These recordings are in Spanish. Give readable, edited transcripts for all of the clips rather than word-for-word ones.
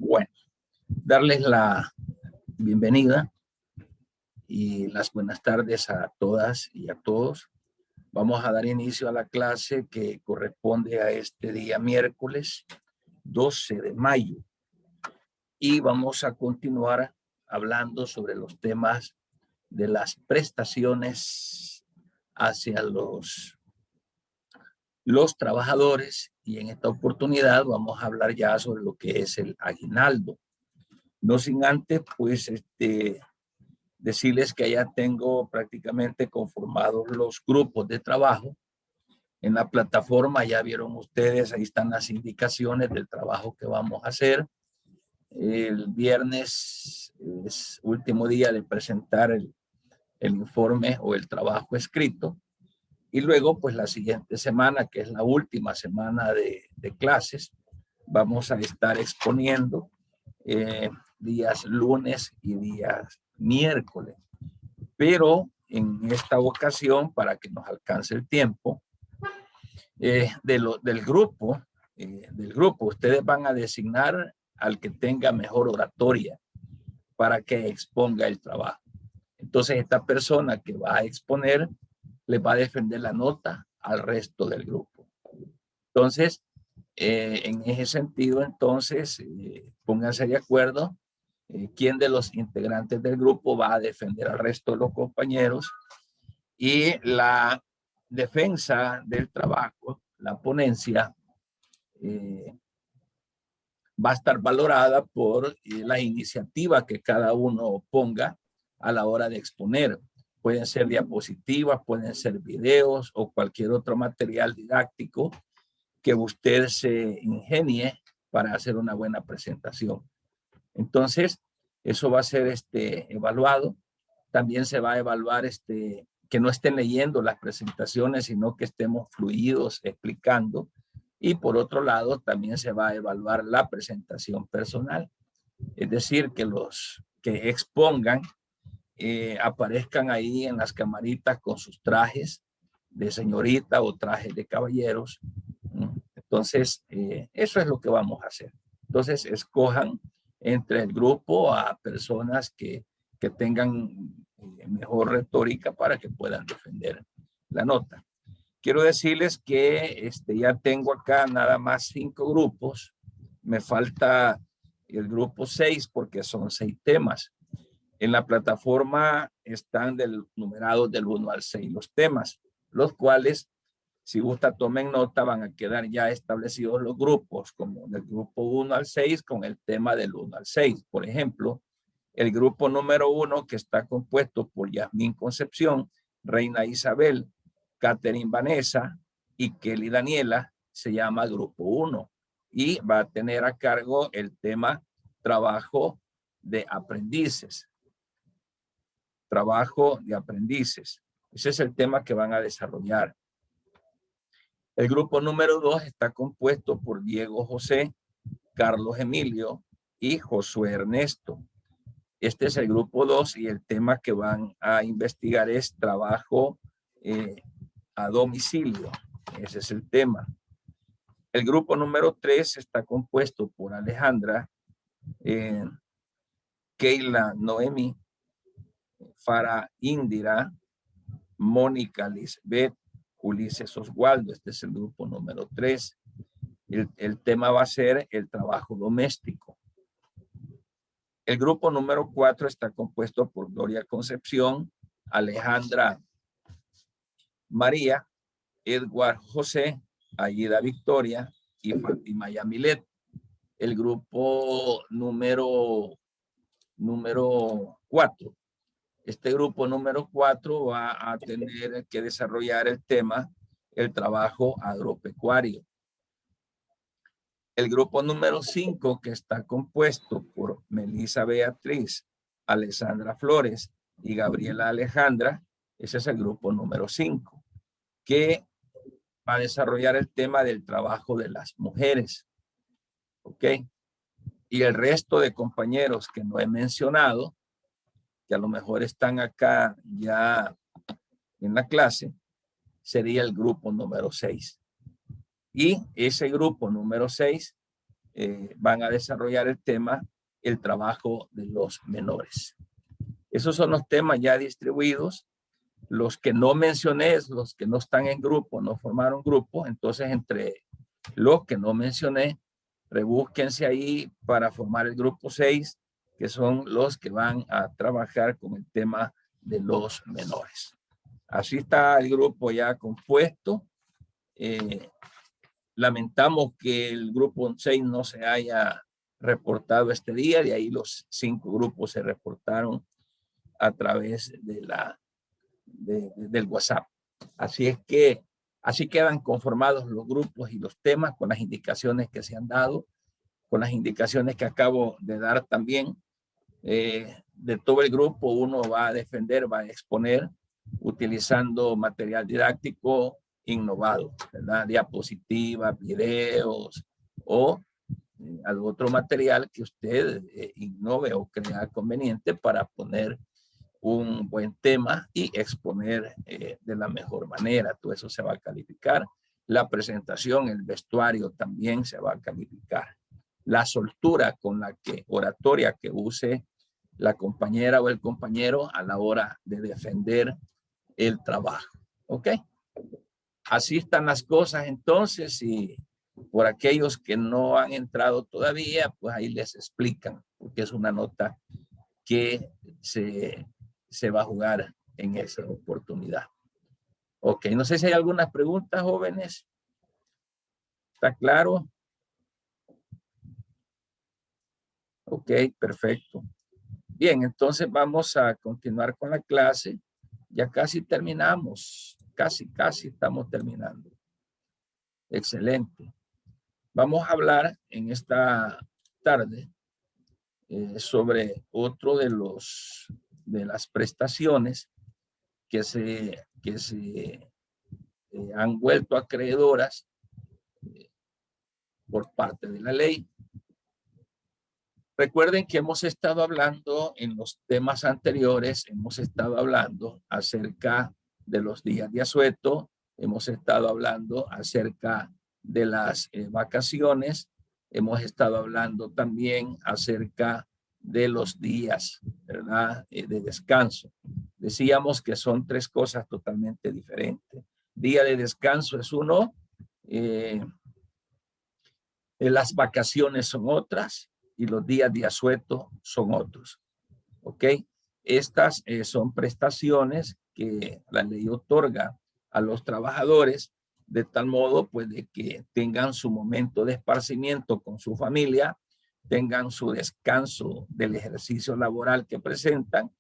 Bueno, darles la bienvenida y las buenas tardes a todas y a todos. Vamos a dar inicio a la clase que corresponde a este día miércoles 12 de mayo y vamos a continuar hablando sobre los temas de las prestaciones hacia los trabajadores, y en esta oportunidad vamos a hablar ya sobre lo que es el aguinaldo. No sin antes, pues, decirles que ya tengo prácticamente conformados los grupos de trabajo. En la plataforma ya vieron ustedes, ahí están las indicaciones del trabajo que vamos a hacer. El viernes es último día de presentar el informe o el trabajo escrito. Y luego, pues la siguiente semana, que es la última semana de clases, vamos a estar exponiendo días lunes y días miércoles. Pero en esta ocasión, para que nos alcance el tiempo, del grupo, ustedes van a designar al que tenga mejor oratoria para que exponga el trabajo. Entonces, esta persona que va a exponer le va a defender la nota al resto del grupo. Entonces, en ese sentido, entonces, pónganse de acuerdo quién de los integrantes del grupo va a defender al resto de los compañeros, y la defensa del trabajo, la ponencia, va a estar valorada por la iniciativa que cada uno ponga a la hora de exponer. Pueden ser diapositivas, pueden ser videos o cualquier otro material didáctico que usted se ingenie para hacer una buena presentación. Entonces, eso va a ser evaluado. También se va a evaluar que no estén leyendo las presentaciones, sino que estemos fluidos explicando. Y por otro lado, también se va a evaluar la presentación personal. Es decir, que los que expongan aparezcan ahí en las camaritas con sus trajes de señorita o trajes de caballeros. Entonces, eso es lo que vamos a hacer. Entonces, escojan entre el grupo a personas que tengan mejor retórica para que puedan defender la nota. Quiero decirles que ya tengo acá nada más 5 grupos. Me falta el grupo 6 porque son 6 temas. En la plataforma están numerados del 1 al 6 los temas, los cuales, si gusta, tomen nota, van a quedar ya establecidos los grupos, como del grupo 1 al 6 con el tema del 1 al 6. Por ejemplo, el grupo número 1, que está compuesto por Yasmín Concepción, Reina Isabel, Catherine Vanessa y Kelly Daniela, se llama grupo 1 y va a tener a cargo el tema trabajo de aprendices. Trabajo de aprendices. Ese es el tema que van a desarrollar. El grupo número 2 está compuesto por Diego José, Carlos Emilio y Josué Ernesto. Este es el grupo 2 y el tema que van a investigar es trabajo a domicilio. Ese es el tema. El grupo número 3 está compuesto por Alejandra, Keila Noemi, Fara Indira, Mónica Lisbeth, Ulises Oswaldo. Este es el grupo número 3. El tema va a ser el trabajo doméstico. El grupo número 4 está compuesto por Gloria Concepción, Alejandra María, Edward José, Aida Victoria y Fátima Yamilet. El grupo número 4. Este grupo número 4 va a tener que desarrollar el tema, el trabajo agropecuario. El grupo número 5, que está compuesto por Melissa Beatriz, Alessandra Flores y Gabriela Alejandra, ese es el grupo número 5, que va a desarrollar el tema del trabajo de las mujeres. ¿Ok? Y el resto de compañeros que no he mencionado, que a lo mejor están acá ya en la clase, sería el grupo número 6. Y ese grupo número 6 van a desarrollar el tema, el trabajo de los menores. Esos son los temas ya distribuidos. Los que no mencioné, los que no están en grupo, no formaron grupo, entonces entre los que no mencioné, rebúsquense ahí para formar el grupo 6, que son los que van a trabajar con el tema de los menores. Así está el grupo ya compuesto. Lamentamos que el grupo 6 no se haya reportado este día, de ahí los 5 grupos se reportaron a través de del WhatsApp. Así es que así quedan conformados los grupos y los temas con las indicaciones que se han dado, con las indicaciones que acabo de dar también. De todo el grupo, uno va a defender, va a exponer utilizando material didáctico innovado, ¿verdad? Diapositivas, videos o algún otro material que usted innove o crea conveniente para poner un buen tema y exponer de la mejor manera. Todo eso se va a calificar. La presentación, el vestuario también se va a calificar. La soltura con la que, oratoria que use la compañera o el compañero a la hora de defender el trabajo. ¿Ok? Así están las cosas entonces, y por aquellos que no han entrado todavía, pues ahí les explican, porque es una nota que se va a jugar en esa oportunidad. Ok, no sé si hay algunas preguntas, jóvenes. ¿Está claro? Ok, perfecto. Bien, entonces vamos a continuar con la clase. Ya casi terminamos. Casi estamos terminando. Excelente. Vamos a hablar en esta tarde sobre otro de las prestaciones que se han vuelto acreedoras por parte de la ley. Recuerden que hemos estado hablando en los temas anteriores, hemos estado hablando acerca de los días de asueto, hemos estado hablando acerca de las vacaciones, hemos estado hablando también acerca de los días, ¿verdad? De descanso. Decíamos que son 3 cosas totalmente diferentes. Día de descanso es uno, las vacaciones son otras y los días de asueto son otros. ¿Ok? Estas son prestaciones que la ley otorga a los trabajadores de tal modo pues de que tengan su momento de esparcimiento con su familia, tengan su descanso del ejercicio laboral que presentan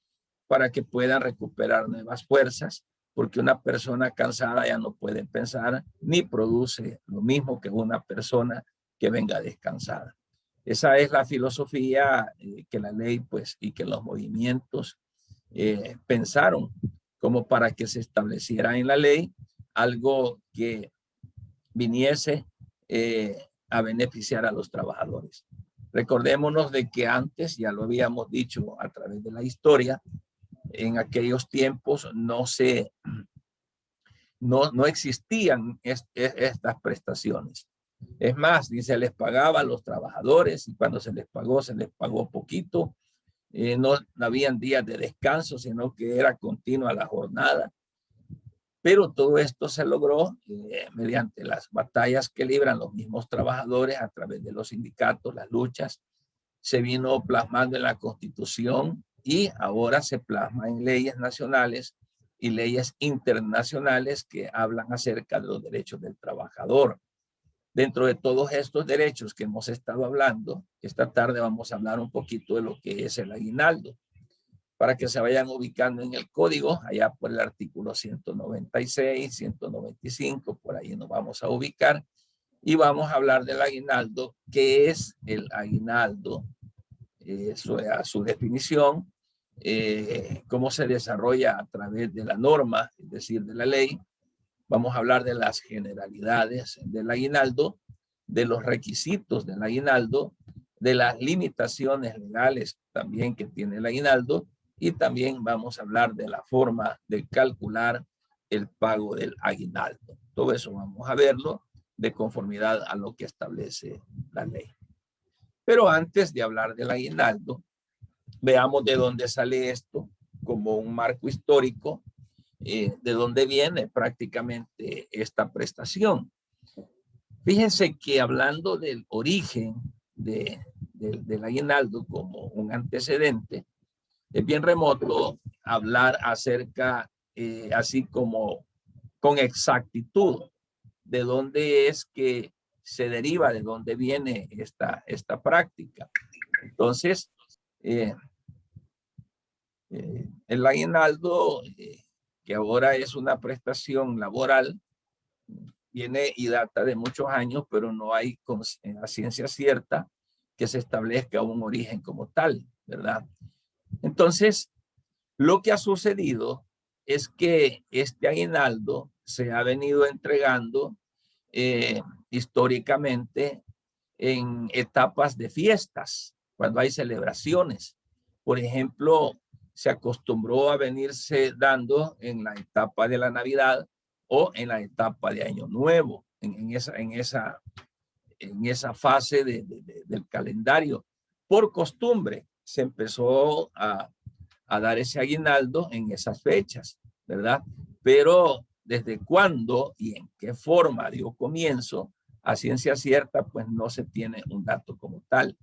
para que puedan recuperar nuevas fuerzas, porque una persona cansada ya no puede pensar ni produce lo mismo que una persona que venga descansada. Esa es la filosofía que la ley pues y que los movimientos pensaron como para que se estableciera en la ley algo que viniese a beneficiar a los trabajadores. Recordémonos de que antes, ya lo habíamos dicho a través de la historia, en aquellos tiempos no existían estas prestaciones. Es más, ni se les pagaba a los trabajadores y cuando se les pagó poquito. No habían días de descanso, sino que era continua la jornada. Pero todo esto se logró mediante las batallas que libran los mismos trabajadores a través de los sindicatos, las luchas. Se vino plasmando en la Constitución y ahora se plasma en leyes nacionales y leyes internacionales que hablan acerca de los derechos del trabajador. Dentro de todos estos derechos que hemos estado hablando, esta tarde vamos a hablar un poquito de lo que es el aguinaldo, para que se vayan ubicando en el código, allá por el artículo 196, 195, por ahí nos vamos a ubicar, y vamos a hablar del aguinaldo. ¿Qué es el aguinaldo? Su definición, cómo se desarrolla a través de la norma, es decir, de la ley. Vamos a hablar de las generalidades del aguinaldo, de los requisitos del aguinaldo, de las limitaciones legales también que tiene el aguinaldo, y también vamos a hablar de la forma de calcular el pago del aguinaldo. Todo eso vamos a verlo de conformidad a lo que establece la ley. Pero antes de hablar del aguinaldo, veamos de dónde sale esto como un marco histórico, de dónde viene prácticamente esta prestación. Fíjense que hablando del origen del aguinaldo como un antecedente, es bien remoto hablar acerca, así como con exactitud, de dónde es que se deriva, de dónde viene esta práctica. Entonces, el aguinaldo, que ahora es una prestación laboral, viene y data de muchos años, pero no hay a ciencia cierta que se establezca un origen como tal, ¿verdad? Entonces, lo que ha sucedido es que este aguinaldo se ha venido entregando históricamente en etapas de fiestas, cuando hay celebraciones. Por ejemplo, se acostumbró a venirse dando en la etapa de la Navidad o en la etapa de Año Nuevo, en esa fase del calendario. Por costumbre, se empezó a dar ese aguinaldo en esas fechas, ¿verdad? Pero desde cuándo y en qué forma dio comienzo, a ciencia cierta, pues no se tiene un dato como tal.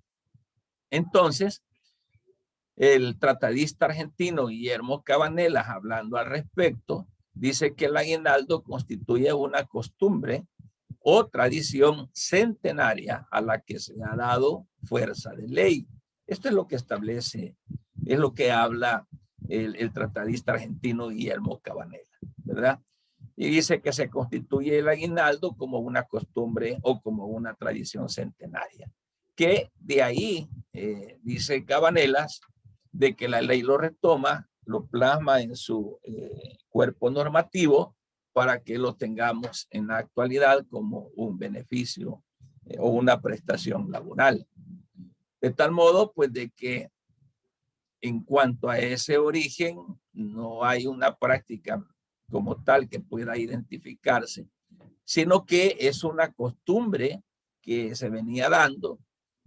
Entonces, el tratadista argentino Guillermo Cabanellas, hablando al respecto, dice que el aguinaldo constituye una costumbre o tradición centenaria a la que se ha dado fuerza de ley. Esto es lo que establece, es lo que habla el tratadista argentino Guillermo Cabanellas, ¿verdad? Y dice que se constituye el aguinaldo como una costumbre o como una tradición centenaria. Que de ahí, dice Cabanellas, de que la ley lo retoma, lo plasma en su cuerpo normativo para que lo tengamos en la actualidad como un beneficio o una prestación laboral. De tal modo, pues, de que en cuanto a ese origen, no hay una práctica como tal que pueda identificarse, sino que es una costumbre que se venía dando,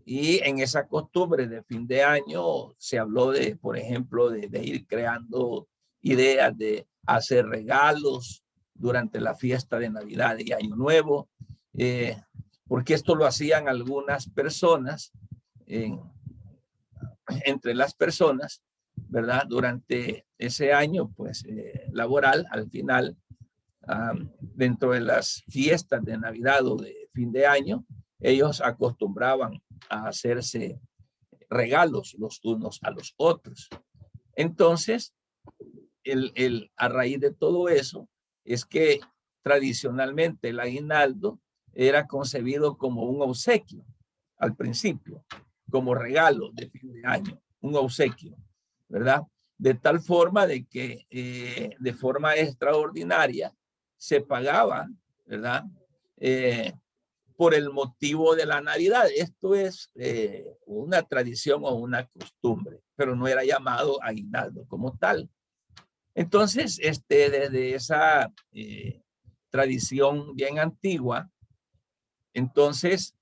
y en esa costumbre de fin de año se habló de, por ejemplo, de ir creando ideas de hacer regalos durante la fiesta de Navidad y Año Nuevo, porque esto lo hacían algunas personas, entre las personas, ¿verdad? Durante ese año, pues, laboral, al final, dentro de las fiestas de Navidad o de fin de año, ellos acostumbraban a hacerse regalos los unos a los otros. Entonces, a raíz de todo eso, es que tradicionalmente el aguinaldo era concebido como un obsequio al principio, como regalo de fin de año, un obsequio, ¿verdad? De tal forma de que de forma extraordinaria se pagaba, ¿verdad? Por el motivo de la Navidad. Esto es una tradición o una costumbre, pero no era llamado aguinaldo como tal. Entonces, desde esa tradición bien antigua, entonces,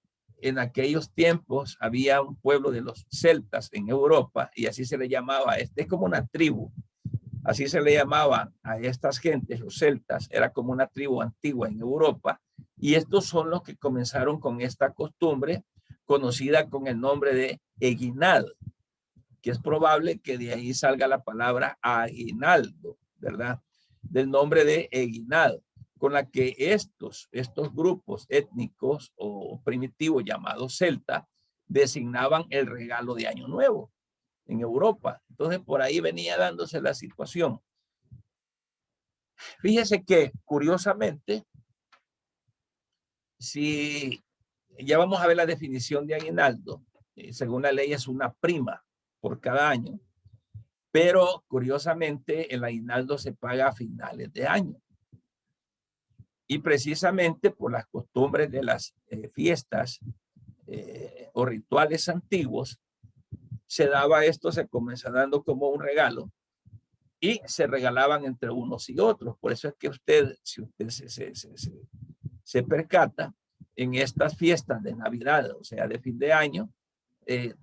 en aquellos tiempos había un pueblo de los celtas en Europa, y así se le llamaba, es como una tribu, así se le llamaba a estas gentes, los celtas, era como una tribu antigua en Europa, y estos son los que comenzaron con esta costumbre conocida con el nombre de aguinaldo, que es probable que de ahí salga la palabra aguinaldo, ¿verdad? Del nombre de aguinaldo, con la que estos grupos étnicos o primitivos llamados celta designaban el regalo de Año Nuevo en Europa. Entonces, por ahí venía dándose la situación. Fíjese que, curiosamente, si ya vamos a ver la definición de aguinaldo, según la ley es una prima por cada año, pero curiosamente el aguinaldo se paga a finales de año. Y precisamente por las costumbres de las fiestas o rituales antiguos, se daba esto, se comenzó dando como un regalo y se regalaban entre unos y otros. Por eso es que usted, si usted se percata, en estas fiestas de Navidad, o sea, de fin de año,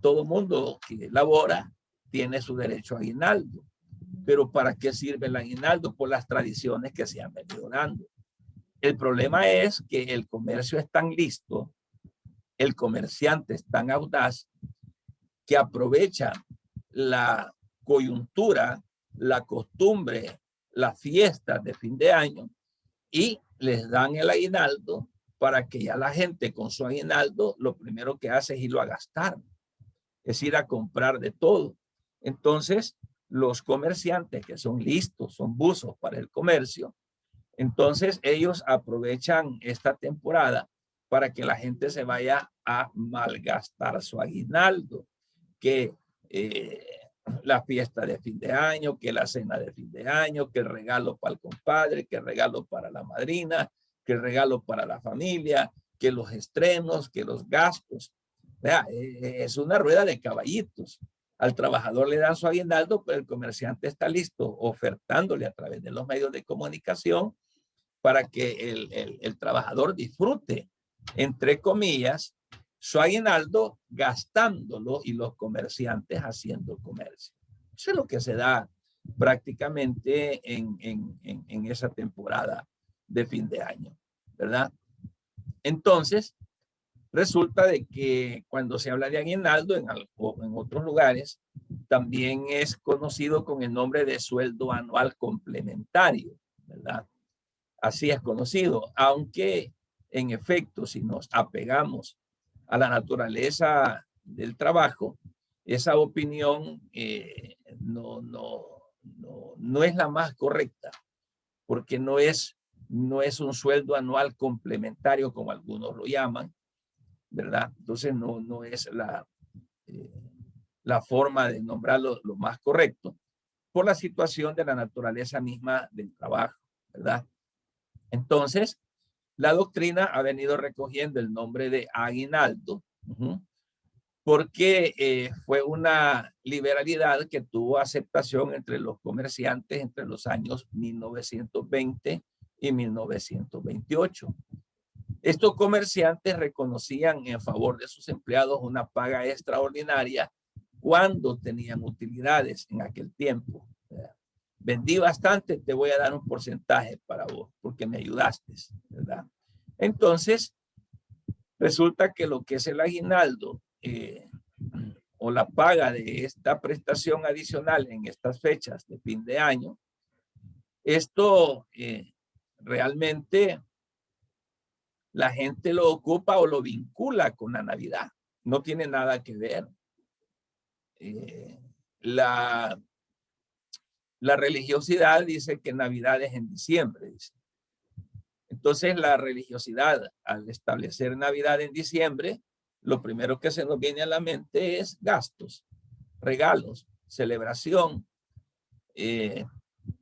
todo mundo que labora tiene su derecho a aguinaldo. Pero ¿para qué sirve el aguinaldo? Por las tradiciones que se han venido dando. El problema es que el comercio es tan listo, el comerciante es tan audaz, que aprovecha la coyuntura, la costumbre, las fiestas de fin de año y les dan el aguinaldo para que ya la gente con su aguinaldo lo primero que hace es irlo a gastar, es ir a comprar de todo. Entonces, los comerciantes que son listos, son buzos para el comercio, entonces ellos aprovechan esta temporada para que la gente se vaya a malgastar su aguinaldo, que la fiesta de fin de año, que la cena de fin de año, que el regalo para el compadre, que el regalo para la madrina, que el regalo para la familia, que los estrenos, que los gastos. Vea, es una rueda de caballitos. Al trabajador le dan su aguinaldo, pero el comerciante está listo ofertándole a través de los medios de comunicación para que el trabajador disfrute, entre comillas, su aguinaldo gastándolo y los comerciantes haciendo comercio. Eso es lo que se da prácticamente en esa temporada de fin de año, ¿verdad? Entonces, resulta de que cuando se habla de aguinaldo en otros lugares, también es conocido con el nombre de sueldo anual complementario, ¿verdad? Así es conocido, aunque en efecto, si nos apegamos a la naturaleza del trabajo, esa opinión no es la más correcta, porque no es un sueldo anual complementario como algunos lo llaman, ¿verdad? Entonces no es la forma de nombrarlo lo más correcto por la situación de la naturaleza misma del trabajo, ¿verdad? Entonces, la doctrina ha venido recogiendo el nombre de aguinaldo, porque fue una liberalidad que tuvo aceptación entre los comerciantes entre los años 1920 y 1928. Estos comerciantes reconocían en favor de sus empleados una paga extraordinaria cuando tenían utilidades en aquel tiempo. Vendí bastante, te voy a dar un porcentaje para vos, porque me ayudaste, ¿verdad? Entonces, resulta que lo que es el aguinaldo o la paga de esta prestación adicional en estas fechas de fin de año, esto realmente la gente lo ocupa o lo vincula con la Navidad. No tiene nada que ver. La religiosidad dice que Navidad es en diciembre. Dice. Entonces, la religiosidad, al establecer Navidad en diciembre, lo primero que se nos viene a la mente es gastos, regalos, celebración.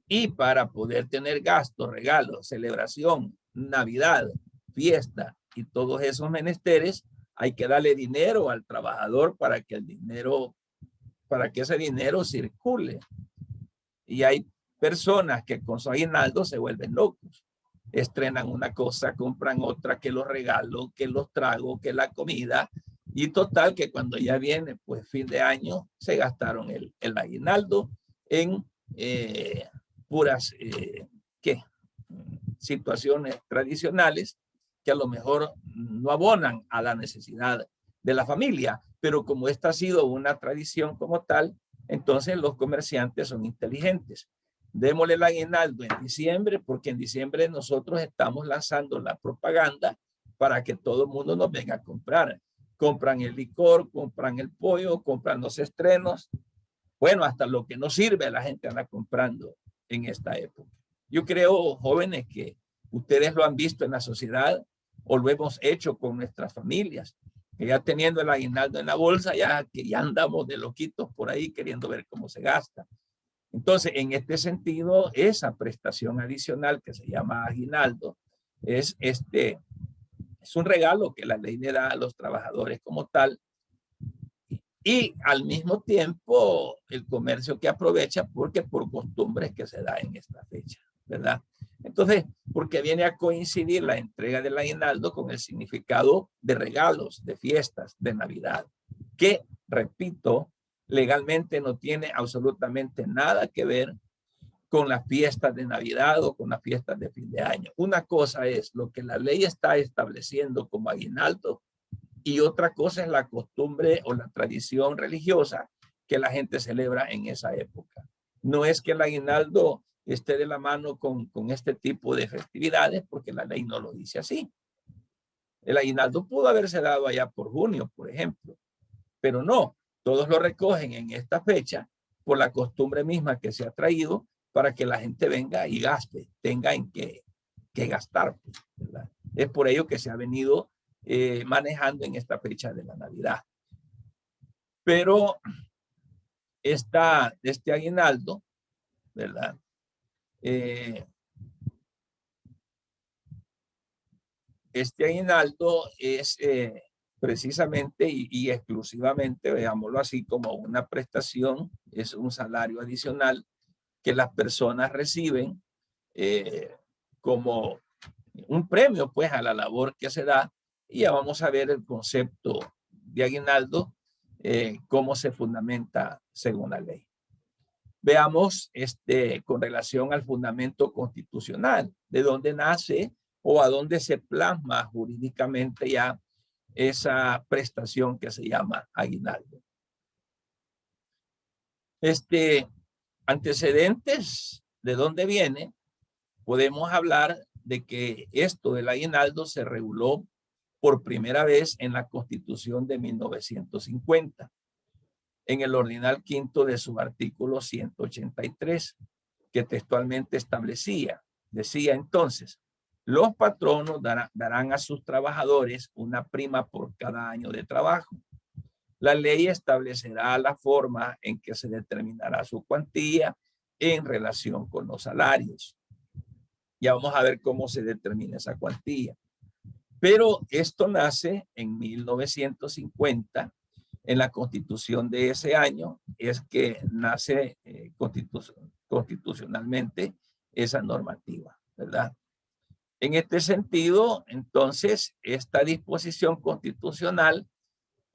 Y para poder tener gastos, regalos, celebración, Navidad, fiesta y todos esos menesteres, hay que darle dinero al trabajador para que ese dinero circule. Y hay personas que con su aguinaldo se vuelven locos. Estrenan una cosa, compran otra, que los regalos, que los tragos, que la comida. Y total que cuando ya viene pues fin de año, se gastaron el aguinaldo en puras situaciones tradicionales que a lo mejor no abonan a la necesidad de la familia. Pero como esta ha sido una tradición como tal, entonces los comerciantes son inteligentes. Démosle el aguinaldo en diciembre, porque en diciembre nosotros estamos lanzando la propaganda para que todo el mundo nos venga a comprar. Compran el licor, compran el pollo, compran los estrenos. Bueno, hasta lo que no sirve la gente anda comprando en esta época. Yo creo, jóvenes, que ustedes lo han visto en la sociedad o lo hemos hecho con nuestras familias, que ya teniendo el aguinaldo en la bolsa, ya andamos de loquitos por ahí queriendo ver cómo se gasta. Entonces, en este sentido, esa prestación adicional que se llama aguinaldo es un regalo que la ley le da a los trabajadores como tal, y al mismo tiempo el comercio que aprovecha porque por costumbres que se da en esta fecha, ¿verdad? Entonces, porque viene a coincidir la entrega del aguinaldo con el significado de regalos, de fiestas, de Navidad, que repito, legalmente no tiene absolutamente nada que ver con las fiestas de Navidad o con las fiestas de fin de año. Una cosa es lo que la ley está estableciendo como aguinaldo y otra cosa es la costumbre o la tradición religiosa que la gente celebra en esa época. No es que el aguinaldo esté de la mano con este tipo de festividades, porque la ley no lo dice así. El aguinaldo pudo haberse dado allá por junio, por ejemplo, pero no, todos lo recogen en esta fecha por la costumbre misma que se ha traído para que la gente venga y gaste, tenga en qué gastar, ¿verdad? Es por ello que se ha venido manejando en esta fecha de la Navidad. Pero este aguinaldo, ¿verdad? Este aguinaldo es precisamente y exclusivamente, veámoslo así, como una prestación, es un salario adicional que las personas reciben como un premio pues a la labor que se da, y ya vamos a ver el concepto de aguinaldo, cómo se fundamenta según la ley. Veamos con relación al fundamento constitucional, de dónde nace o a dónde se plasma jurídicamente ya esa prestación que se llama aguinaldo. Antecedentes de dónde viene, podemos hablar de que esto del aguinaldo se reguló por primera vez en la Constitución de 1950, en el ordinal quinto de su artículo 183, que textualmente decía entonces, los patronos darán a sus trabajadores una prima por cada año de trabajo. La ley establecerá la forma en que se determinará su cuantía en relación con los salarios. Ya vamos a ver cómo se determina esa cuantía. Pero esto nace en 1950, en la Constitución de ese año, es que nace constitucionalmente esa normativa, ¿verdad? En este sentido, entonces, esta disposición constitucional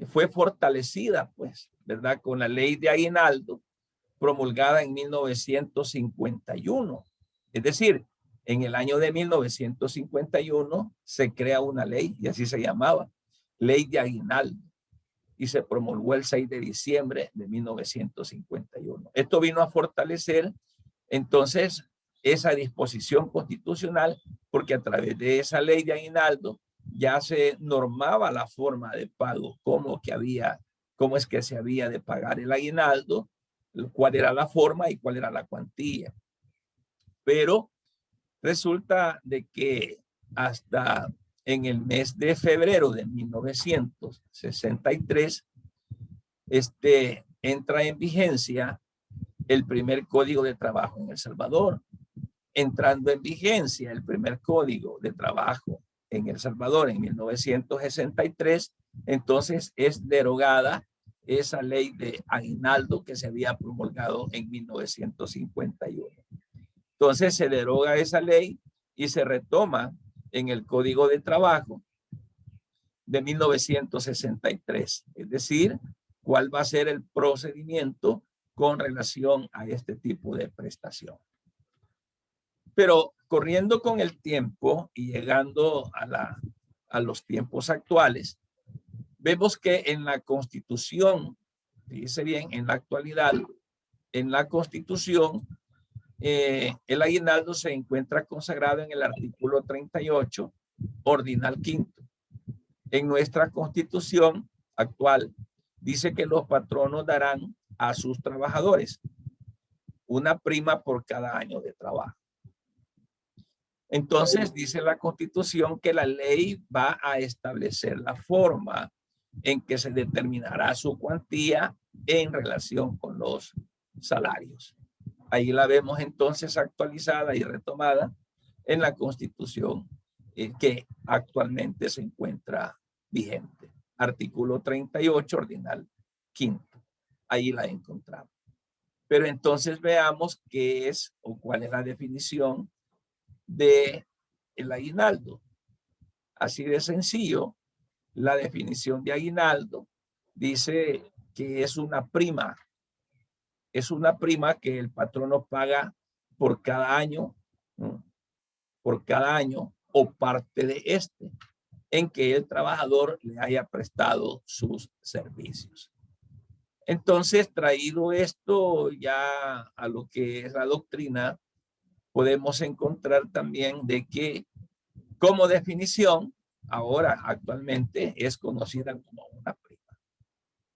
fue fortalecida, pues, ¿verdad? Con la ley de aguinaldo promulgada en 1951. Es decir, en el año de 1951 se crea una ley, y así se llamaba, Ley de Aguinaldo, y se promulgó el 6 de diciembre de 1951. Esto vino a fortalecer entonces esa disposición constitucional, porque a través de esa ley de aguinaldo ya se normaba la forma de pago, cómo es que se había de pagar el aguinaldo, cuál era la forma y cuál era la cuantía. Pero resulta de que hasta en el mes de febrero de 1963 entra en vigencia el primer Código de Trabajo en El Salvador. Entrando en vigencia el primer Código de Trabajo en El Salvador en 1963, entonces es derogada esa ley de aguinaldo que se había promulgado en 1951. Entonces se deroga esa ley y se retoma en el Código de Trabajo de 1963. Es decir, cuál va a ser el procedimiento con relación a este tipo de prestación. Pero corriendo con el tiempo y llegando a los tiempos actuales, vemos que en la Constitución, fíjese bien, en la actualidad, en la Constitución, el aguinaldo se encuentra consagrado en el artículo 38, ordinal quinto. En nuestra Constitución actual dice que los patronos darán a sus trabajadores una prima por cada año de trabajo. Entonces dice la Constitución que la ley va a establecer la forma en que se determinará su cuantía en relación con los salarios. Ahí la vemos entonces actualizada y retomada en la Constitución que actualmente se encuentra vigente. Artículo 38, ordinal quinto. Ahí la encontramos. Pero entonces veamos qué es o cuál es la definición de el aguinaldo. Así de sencillo, la definición de aguinaldo dice que es una prima. Es una prima que el patrono paga por cada año, ¿no? Por cada año o parte de este, en que el trabajador le haya prestado sus servicios. Entonces, traído esto ya a lo que es la doctrina, podemos encontrar también de que como definición, ahora actualmente es conocida como una prima.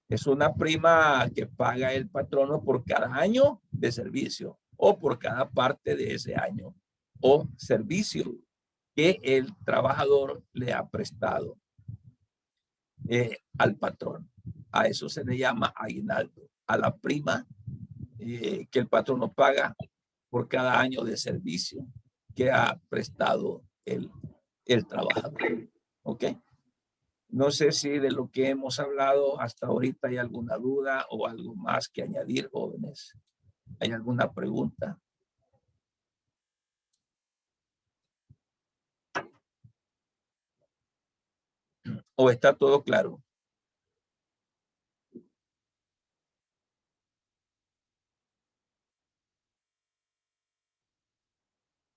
Es una prima que paga el patrono por cada año de servicio o por cada parte de ese año o servicio que el trabajador le ha prestado al patrón. A eso se le llama aguinaldo, a la prima que el patrono paga por cada año de servicio que ha prestado el trabajador. ¿Ok? No sé si de lo que hemos hablado hasta ahorita hay alguna duda o algo más que añadir, jóvenes. ¿Hay alguna pregunta? ¿O está todo claro?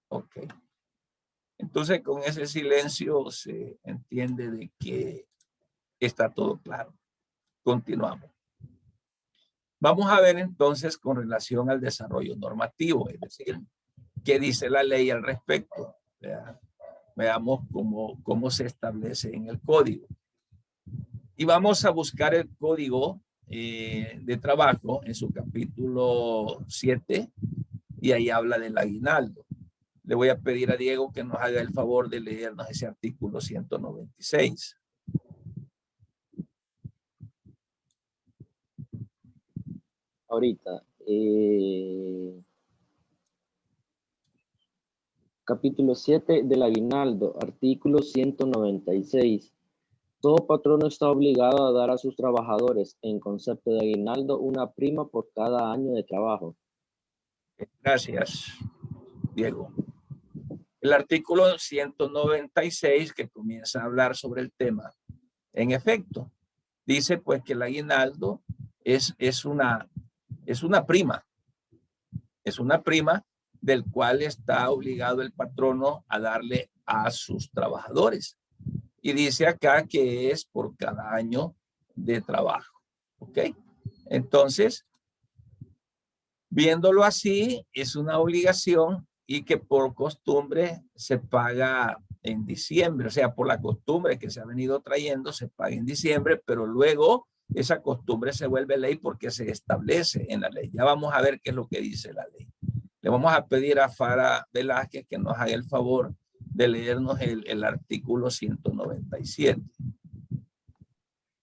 Ok. Entonces, con ese silencio se entiende de que está todo claro. Continuamos. Vamos a ver entonces con relación al desarrollo normativo, es decir, qué dice la ley al respecto. Veamos cómo se establece en el código. Y vamos a buscar el código de trabajo en su capítulo 7 y ahí habla del aguinaldo. Le voy a pedir a Diego que nos haga el favor de leernos ese artículo 196. Ahorita. Capítulo 7 del aguinaldo, artículo 196. Todo patrono está obligado a dar a sus trabajadores, en concepto de aguinaldo, una prima por cada año de trabajo. Gracias, Diego. El artículo 196 que comienza a hablar sobre el tema, en efecto, dice pues que el aguinaldo es una prima. Es una prima del cual está obligado el patrono a darle a sus trabajadores. Y dice acá que es por cada año de trabajo. ¿Ok? Entonces, viéndolo así, es una obligación y que por costumbre se paga en diciembre. O sea, por la costumbre que se ha venido trayendo, se paga en diciembre, pero luego esa costumbre se vuelve ley porque se establece en la ley. Ya vamos a ver qué es lo que dice la ley. Le vamos a pedir a Fara Velázquez que nos haga el favor de leernos el artículo 197.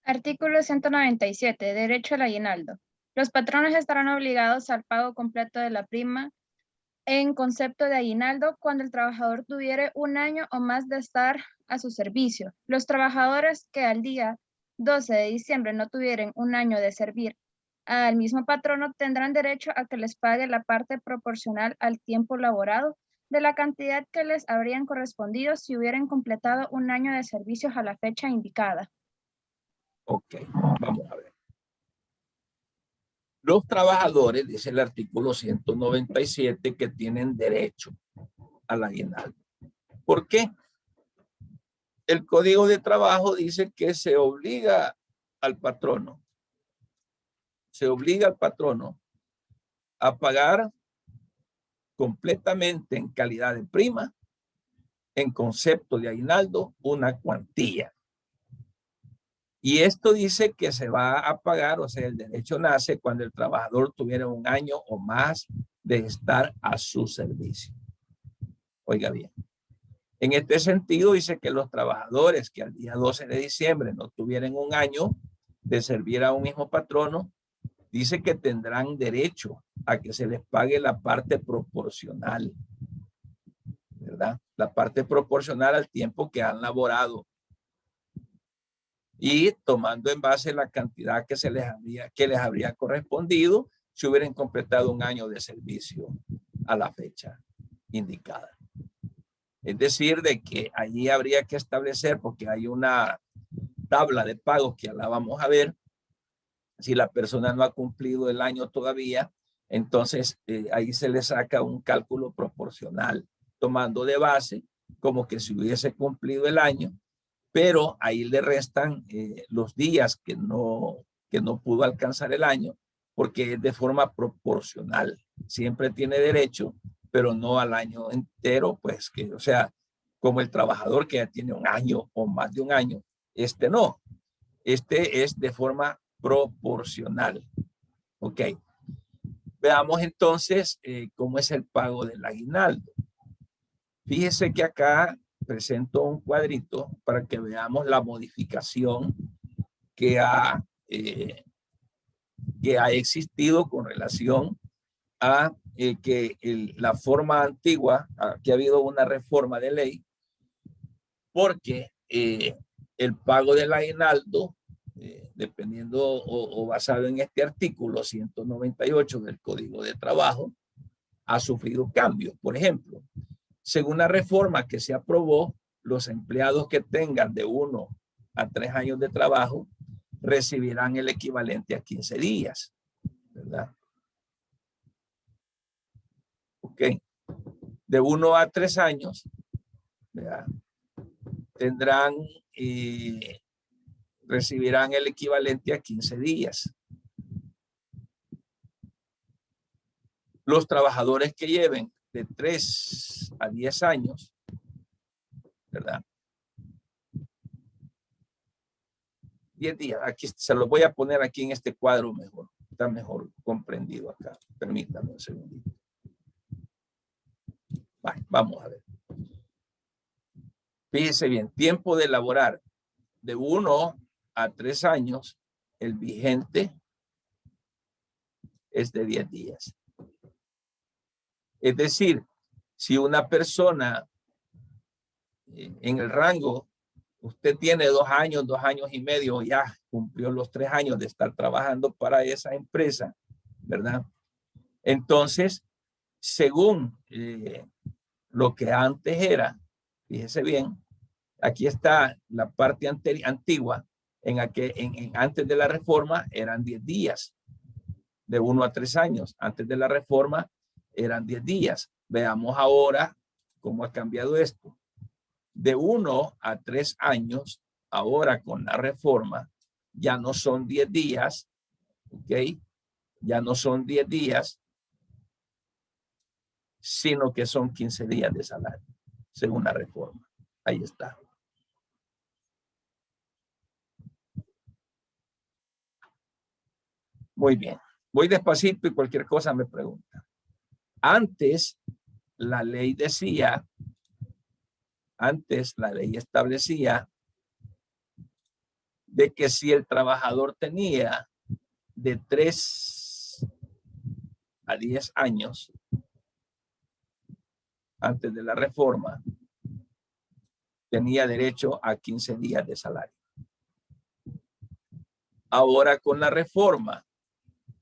Artículo 197. Derecho al aguinaldo. Los patronos estarán obligados al pago completo de la prima en concepto de aguinaldo cuando el trabajador tuviere un año o más de estar a su servicio. Los trabajadores que al día 12 de diciembre no tuvieran un año de servir al mismo patrono tendrán derecho a que les pague la parte proporcional al tiempo laborado de la cantidad que les habrían correspondido si hubieran completado un año de servicios a la fecha indicada. Ok, vamos a ver. Los trabajadores, dice el artículo 197, que tienen derecho al aguinaldo. ¿Por qué? El Código de Trabajo dice que se obliga al patrono. Se obliga al patrono a pagar completamente en calidad de prima, en concepto de aguinaldo, una cuantía. Y esto dice que se va a pagar, o sea, el derecho nace cuando el trabajador tuviera un año o más de estar a su servicio. Oiga bien. En este sentido, dice que los trabajadores que al día 12 de diciembre no tuvieran un año de servir a un mismo patrono, dice que tendrán derecho a que se les pague la parte proporcional, ¿verdad? La parte proporcional al tiempo que han laborado. Y tomando en base la cantidad que les habría correspondido si hubieran completado un año de servicio a la fecha indicada. Es decir, de que allí habría que establecer, porque hay una tabla de pagos que la vamos a ver, Si la persona no ha cumplido el año todavía, entonces ahí se le saca un cálculo proporcional, tomando de base como que si hubiese cumplido el año, pero ahí le restan los días que no pudo alcanzar el año, porque es de forma proporcional. Siempre tiene derecho, pero no al año entero, pues que, o sea, como el trabajador que ya tiene un año o más de un año, no. Este es de forma proporcional. Ok. Veamos entonces cómo es el pago del aguinaldo. Fíjese que acá presento un cuadrito para que veamos la modificación que ha existido con relación a que la forma antigua, que ha habido una reforma de ley, porque el pago del aguinaldo, dependiendo o basado en este artículo 198 del Código de Trabajo, ha sufrido cambios. Por ejemplo, según la reforma que se aprobó, los empleados que tengan de 1 a 3 años de trabajo recibirán el equivalente a 15 días, ¿verdad? Ok. De 1 a 3 años, ¿verdad? Tendrán recibirán el equivalente a 15 días. Los trabajadores que lleven de 3 a 10 años, ¿verdad? 10 días. Aquí se los voy a poner aquí en este cuadro mejor. Está mejor comprendido acá. Permítanme un segundito. Vamos a ver. Fíjense bien. Tiempo de laborar de 1 a 3 años. El vigente es de 10 días. Es decir, si una persona en el rango, usted tiene 2 años, 2 años y medio, ya cumplió los 3 años de estar trabajando para esa empresa, ¿verdad? Entonces, según lo que antes era, fíjese bien, aquí está la parte antigua, antes de la reforma eran 10 días, de 1 a 3 años. Antes de la reforma eran 10 días. Veamos ahora cómo ha cambiado esto. De 1 a 3 años, ahora con la reforma, ya no son 10 días, ¿ok? Ya no son 10 días, sino que son 15 días de salario, según la reforma. Ahí está. Muy bien. Voy despacito y cualquier cosa me pregunta. Antes, la ley establecía de que si el trabajador tenía de 3 a 10 años, antes de la reforma, tenía derecho a 15 días de salario. Ahora con la reforma,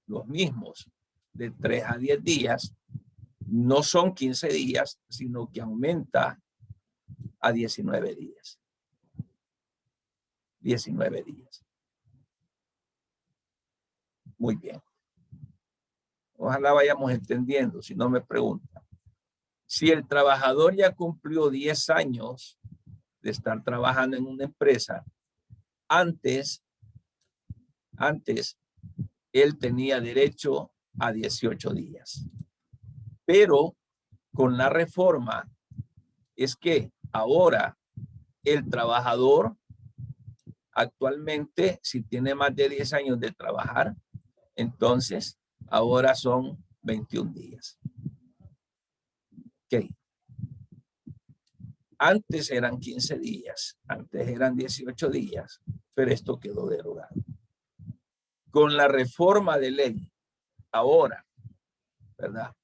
los mismos, de 3 a 10 días, no son 15 días, sino que aumenta a 19 días. 19 días. Muy bien. Ojalá vayamos entendiendo, si no me preguntan. Si el trabajador ya cumplió 10 años de estar trabajando en una empresa, antes él tenía derecho a 18 días. Pero con la reforma es que ahora el trabajador actualmente, si tiene más de 10 años de trabajar, entonces ahora son 21 días. Ok. Antes eran 15 días, antes eran 18 días, pero esto quedó derogado. Con la reforma de ley, ahora, ¿verdad?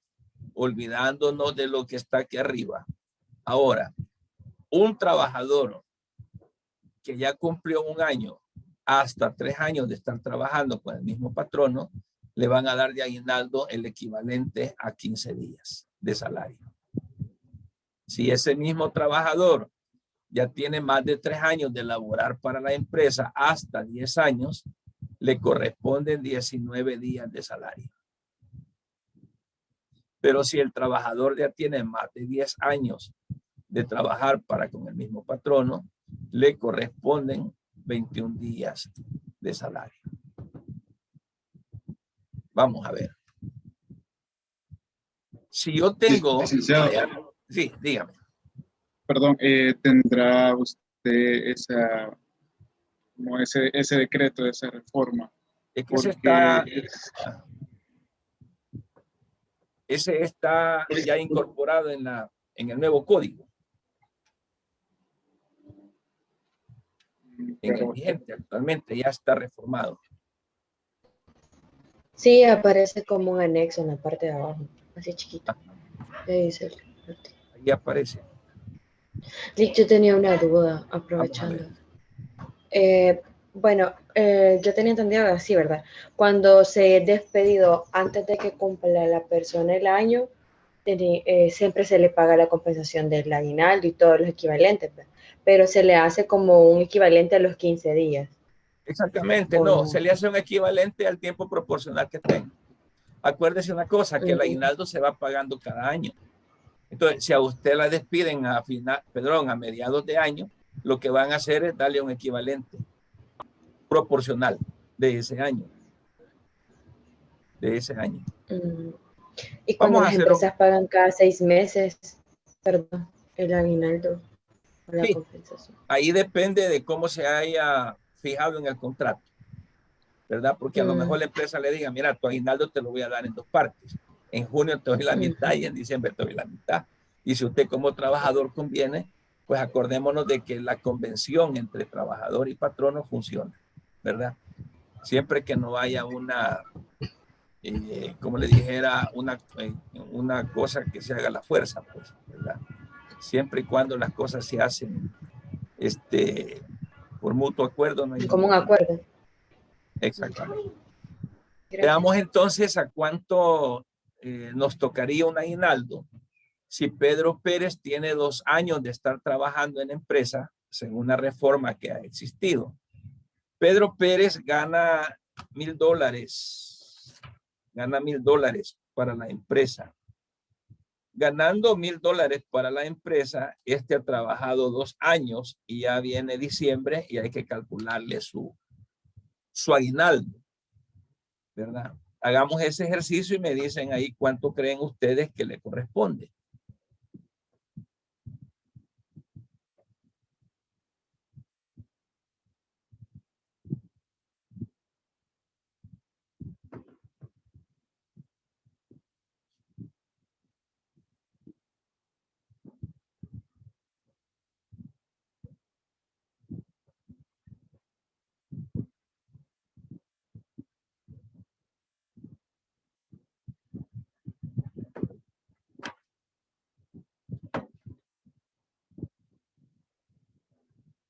Olvidándonos de lo que está aquí arriba. Ahora, un trabajador que ya cumplió un año hasta 3 años de estar trabajando con el mismo patrono, le van a dar de aguinaldo el equivalente a 15 días de salario. Si ese mismo trabajador ya tiene más de 3 años de laborar para la empresa hasta 10 años, le corresponden 19 días de salario. Pero si el trabajador ya tiene más de 10 años de trabajar para con el mismo patrono, le corresponden 21 días de salario. Pues, a ver. Si yo tengo... Licenciado. Sí, dígame. Perdón, ¿tendrá usted ese decreto, esa reforma? Es que Porque ese está ya incorporado en el nuevo código. En el vigente actualmente ya está reformado. Sí, aparece como un anexo en la parte de abajo, así chiquito. Ahí dice Ahí aparece. yo tenía una duda, aprovechando. Bueno, yo tenía entendido así, ¿verdad? Cuando se es despedido antes de que cumpla la persona el año, siempre se le paga la compensación del aguinaldo y todos los equivalentes, ¿verdad? Pero se le hace como un equivalente a los 15 días. Exactamente, no, se le hace un equivalente al tiempo proporcional que tenga. Acuérdese una cosa, que el aguinaldo se va pagando cada año. Entonces, si a usted la despiden a mediados de año, lo que van a hacer es darle un equivalente proporcional de ese año. Y cuando las empresas pagan cada 6 meses, perdón, el aguinaldo o la compensación. Ahí depende de cómo se haya fijado en el contrato, ¿verdad? Porque a lo mejor la empresa le diga, mira, tu aguinaldo te lo voy a dar en 2 partes. En junio te doy la mitad y en diciembre te doy la mitad. Y si usted como trabajador conviene, pues acordémonos de que la convención entre trabajador y patrono funciona, ¿verdad? Siempre que no haya una, como le dijera, una cosa que se haga a la fuerza, pues, ¿verdad? Siempre y cuando las cosas se hacen por mutuo acuerdo. No hay como un acuerdo. Exactamente. Veamos entonces a cuánto nos tocaría un aguinaldo. Si Pedro Pérez tiene 2 años de estar trabajando en empresa, según una reforma que ha existido. Pedro Pérez gana $1,000. Gana $1,000 para la empresa. Ganando $1,000 para la empresa, ha trabajado 2 años y ya viene diciembre y hay que calcularle su aguinaldo, ¿verdad? Hagamos ese ejercicio y me dicen ahí cuánto creen ustedes que le corresponde.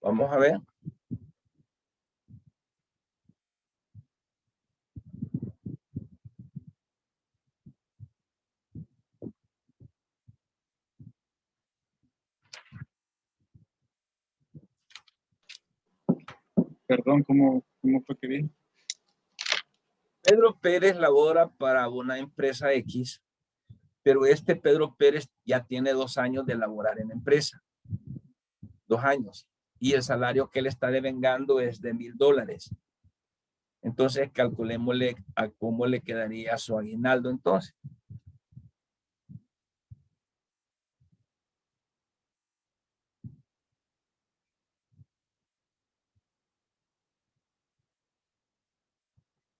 Vamos a ver. Perdón, ¿cómo fue que vi? Pedro Pérez labora para una empresa X, pero Pedro Pérez ya tiene 2 años de laborar en la empresa. 2 años. Y el salario que él está devengando es de $1,000. Entonces, calculémosle a cómo le quedaría su aguinaldo entonces.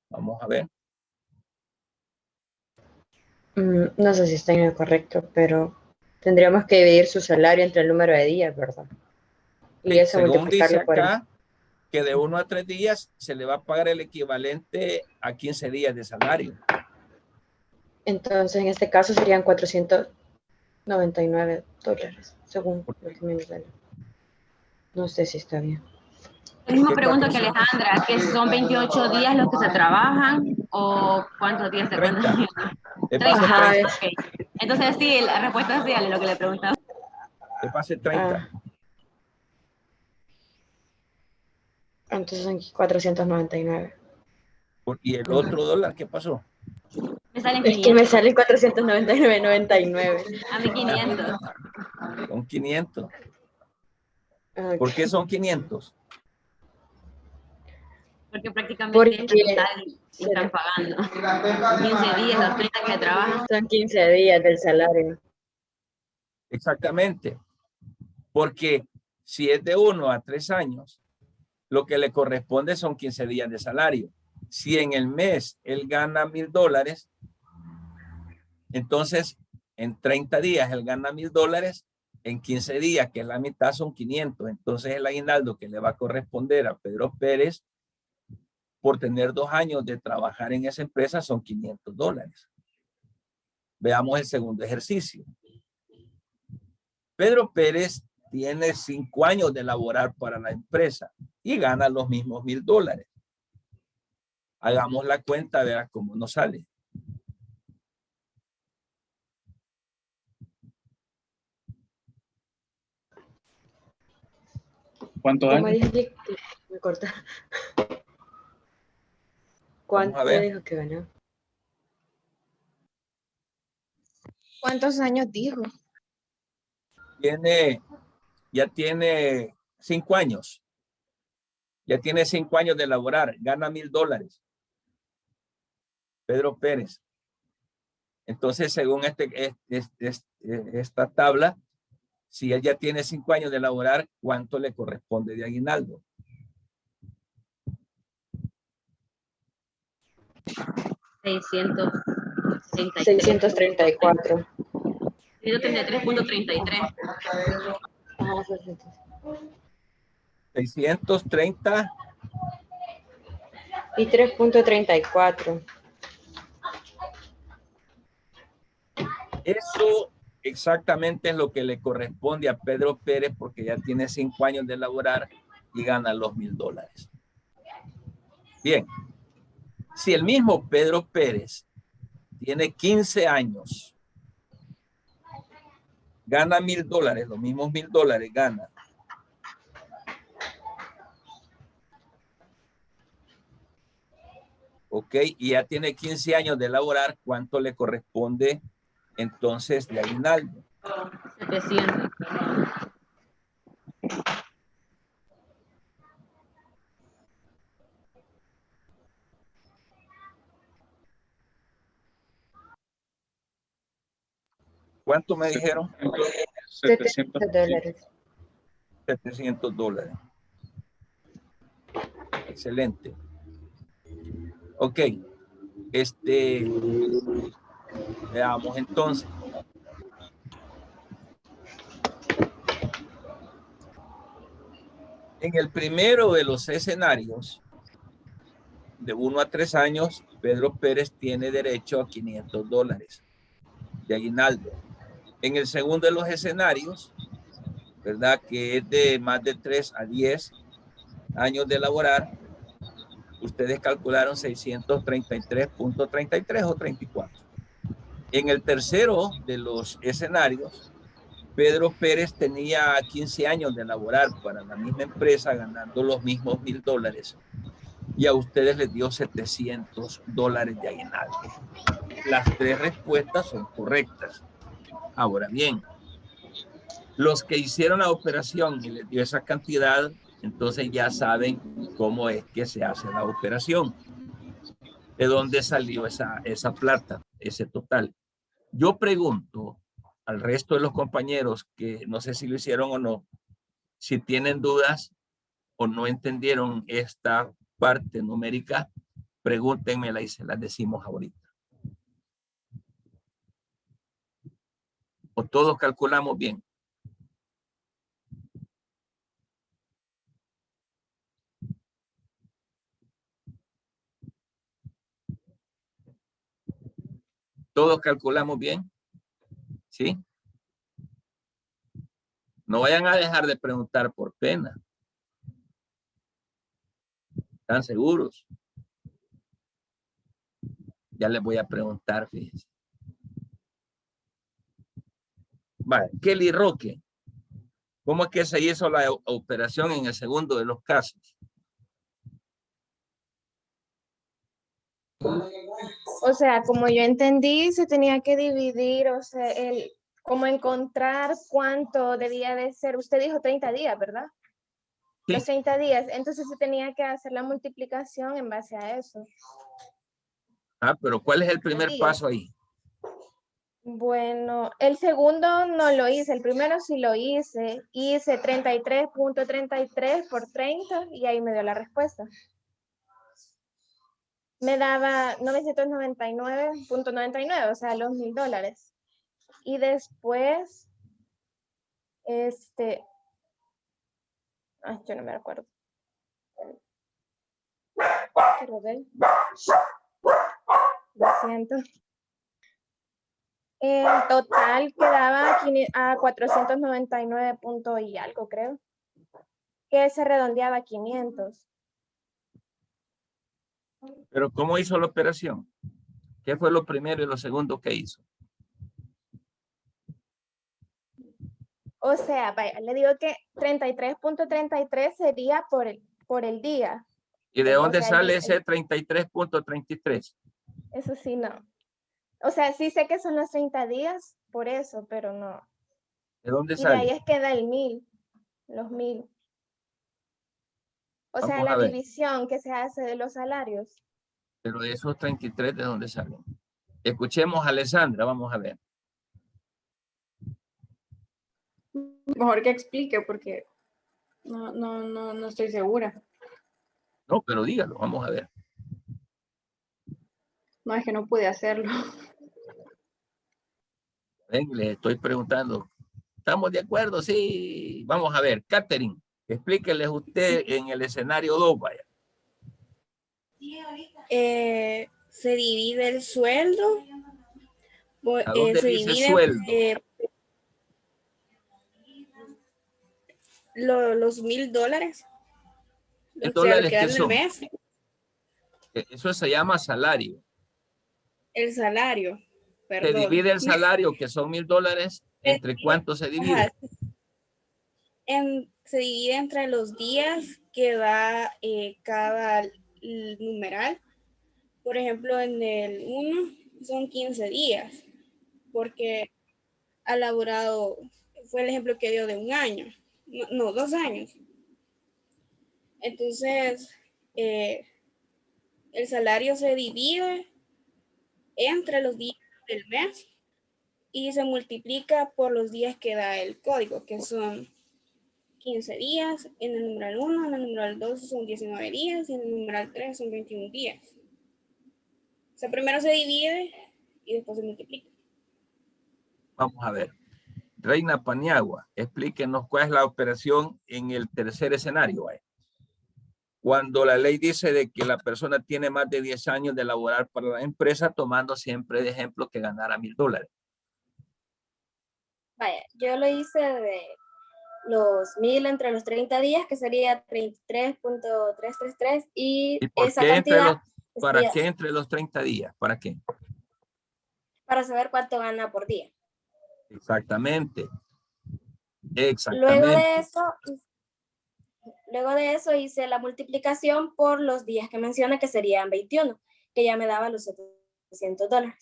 Vamos a ver. No sé si está en el correcto, pero tendríamos que dividir su salario entre el número de días, ¿verdad? Y Sí, eso según dice multiplicarlo por acá, que de 1 a 3 días se le va a pagar el equivalente a 15 días de salario. Entonces, en este caso serían $499, según lo que me sale. No sé si está bien. La misma pregunta que Alejandra, que son 28 días los que se trabajan o cuántos días se 30. 30. Okay. Entonces sí, la respuesta es sí, lo que le preguntaba. Que pase 30. Entonces son 499. ¿Y el otro dólar qué pasó? Me salen Es que me 500. salen 499.99. A mí 500. Son 500. Ok. ¿Por qué son 500? Porque prácticamente Porque es total y están pagando. 15 días, los 30 que trabajan. son 15 días del salario. Exactamente. Porque si es de 1 a 3 años, lo que le corresponde son 15 días de salario. Si en el mes él gana $1,000, entonces en 30 días él gana $1,000, en 15 días, que es la mitad, son 500. Entonces el aguinaldo que le va a corresponder a Pedro Pérez por tener 2 años de trabajar en esa empresa son $500. Veamos el segundo ejercicio. Pedro Pérez tiene 5 años de laborar para la empresa y gana los mismos $1,000. Hagamos la cuenta, vea cómo nos sale. ¿Cuántos ¿Cómo años? dije que me corta? Vamos ¿Cuánto a ver. dijo que ganó? ¿Cuántos años dijo? Ya tiene 5 años. Ya tiene 5 años de laborar. Gana $1,000. Pedro Pérez. Entonces, según esta tabla, si él ya tiene 5 años de laborar, ¿cuánto le corresponde de aguinaldo? 634. 133.33. Ajá, 600. 630. Y 3.34. Eso exactamente es lo que le corresponde a Pedro Pérez porque ya tiene 5 años de laborar y gana los $1,000. Bien, si el mismo Pedro Pérez tiene 15 años, gana $1,000, los mismos $1,000 gana. Ok, y ya tiene 15 años de laborar, ¿cuánto le corresponde entonces de aguinaldo? 700. ¿Cuánto me dijeron? 700. $700. $700. Excelente. Ok. Veamos entonces. En el primero de los escenarios, de 1 a 3 años, Pedro Pérez tiene derecho a $500 de aguinaldo. En el segundo de los escenarios, ¿verdad? Que es de más de 3 a 10 años de laborar, ustedes calcularon 633.33 o 34. En el tercero de los escenarios, Pedro Pérez tenía 15 años de laborar para la misma empresa, ganando los mismos $1,000, y a ustedes les dio $700 de aguinaldo. Las 3 respuestas son correctas. Ahora bien, los que hicieron la operación y les dio esa cantidad, entonces ya saben cómo es que se hace la operación. ¿De dónde salió esa plata, ese total? Yo pregunto al resto de los compañeros que no sé si lo hicieron o no, si tienen dudas o no entendieron esta parte numérica, pregúntenmela y se las decimos ahorita. O todos calculamos bien. Todos calculamos bien. ¿Sí? No vayan a dejar de preguntar por pena. ¿Están seguros? Ya les voy a preguntar, fíjense. Vale, Kelly Roque, ¿cómo es que se hizo la operación en el segundo de los casos? O sea, como yo entendí, se tenía que dividir, o sea, como encontrar cuánto debía de ser. Usted dijo 30 días, ¿verdad? Sí. Los 30 días. Entonces se tenía que hacer la multiplicación en base a eso. Ah, pero ¿cuál es el primer días. paso ahí? Bueno, el segundo no lo hice, el primero sí lo hice. Hice 33.33 por 30 y ahí me dio la respuesta. Me daba 999.99, o sea, los $1000. Y después, yo no me acuerdo. Quiero ver. Lo siento. En total quedaba a 499 puntos y algo, creo. Que se redondeaba a 500. Pero ¿cómo hizo la operación? ¿Qué fue lo primero y lo segundo que hizo? O sea, vaya, le digo que 33.33 sería por el día. ¿Y de dónde O sea, sale ese 33.33? Eso sí, no. O sea, sí sé que son los 30 días, por eso, pero no. ¿De dónde Y de ahí sale? es que da el 1000, los 1000. O sea, Vamos a la ver. división que se hace de los salarios. Pero de esos 33, ¿de dónde salen? Escuchemos a Alessandra, vamos a ver. Mejor que explique porque no estoy segura. No, pero dígalo, vamos a ver. No, es que no pude hacerlo. Ven, le estoy preguntando. ¿Estamos de acuerdo? Sí. Vamos a ver. Catherine, explíqueles usted en el escenario 2, vaya. Se divide el sueldo. ¿A dónde Se dice divide sueldo? Los $1000. ¿Qué O sea, lo dólares que qué dan en el son? mes. Eso se llama salario. El salario. Se Perdón. divide el salario, que son $1000, ¿entre cuánto se divide? Ajá. Se divide entre los días que da cada numeral. Por ejemplo, en el 1 son 15 días, porque ha laborado, fue el ejemplo que dio de un año, no 2 años. Entonces, el salario se divide entre los días del mes y se multiplica por los días que da el código, que son 15 días, en el numeral 1, en el numeral 2 son 19 días y en el numeral 3 son 21 días. O sea, primero se divide y después se multiplica. Vamos a ver. Reina Paniagua, explíquenos cuál es la operación en el tercer escenario. Cuando la ley dice de que la persona tiene más de 10 años de laborar para la empresa, tomando siempre de ejemplo que ganara $1000. Vaya, yo lo hice de los 1000 entre los 30 días, que sería 33.333, y por esa qué cantidad ¿para qué entre los 30 días? ¿Para qué? para saber cuánto gana por día. Exactamente. Luego de eso hice la multiplicación por los días que menciona, que serían 21, que ya me daba los $700.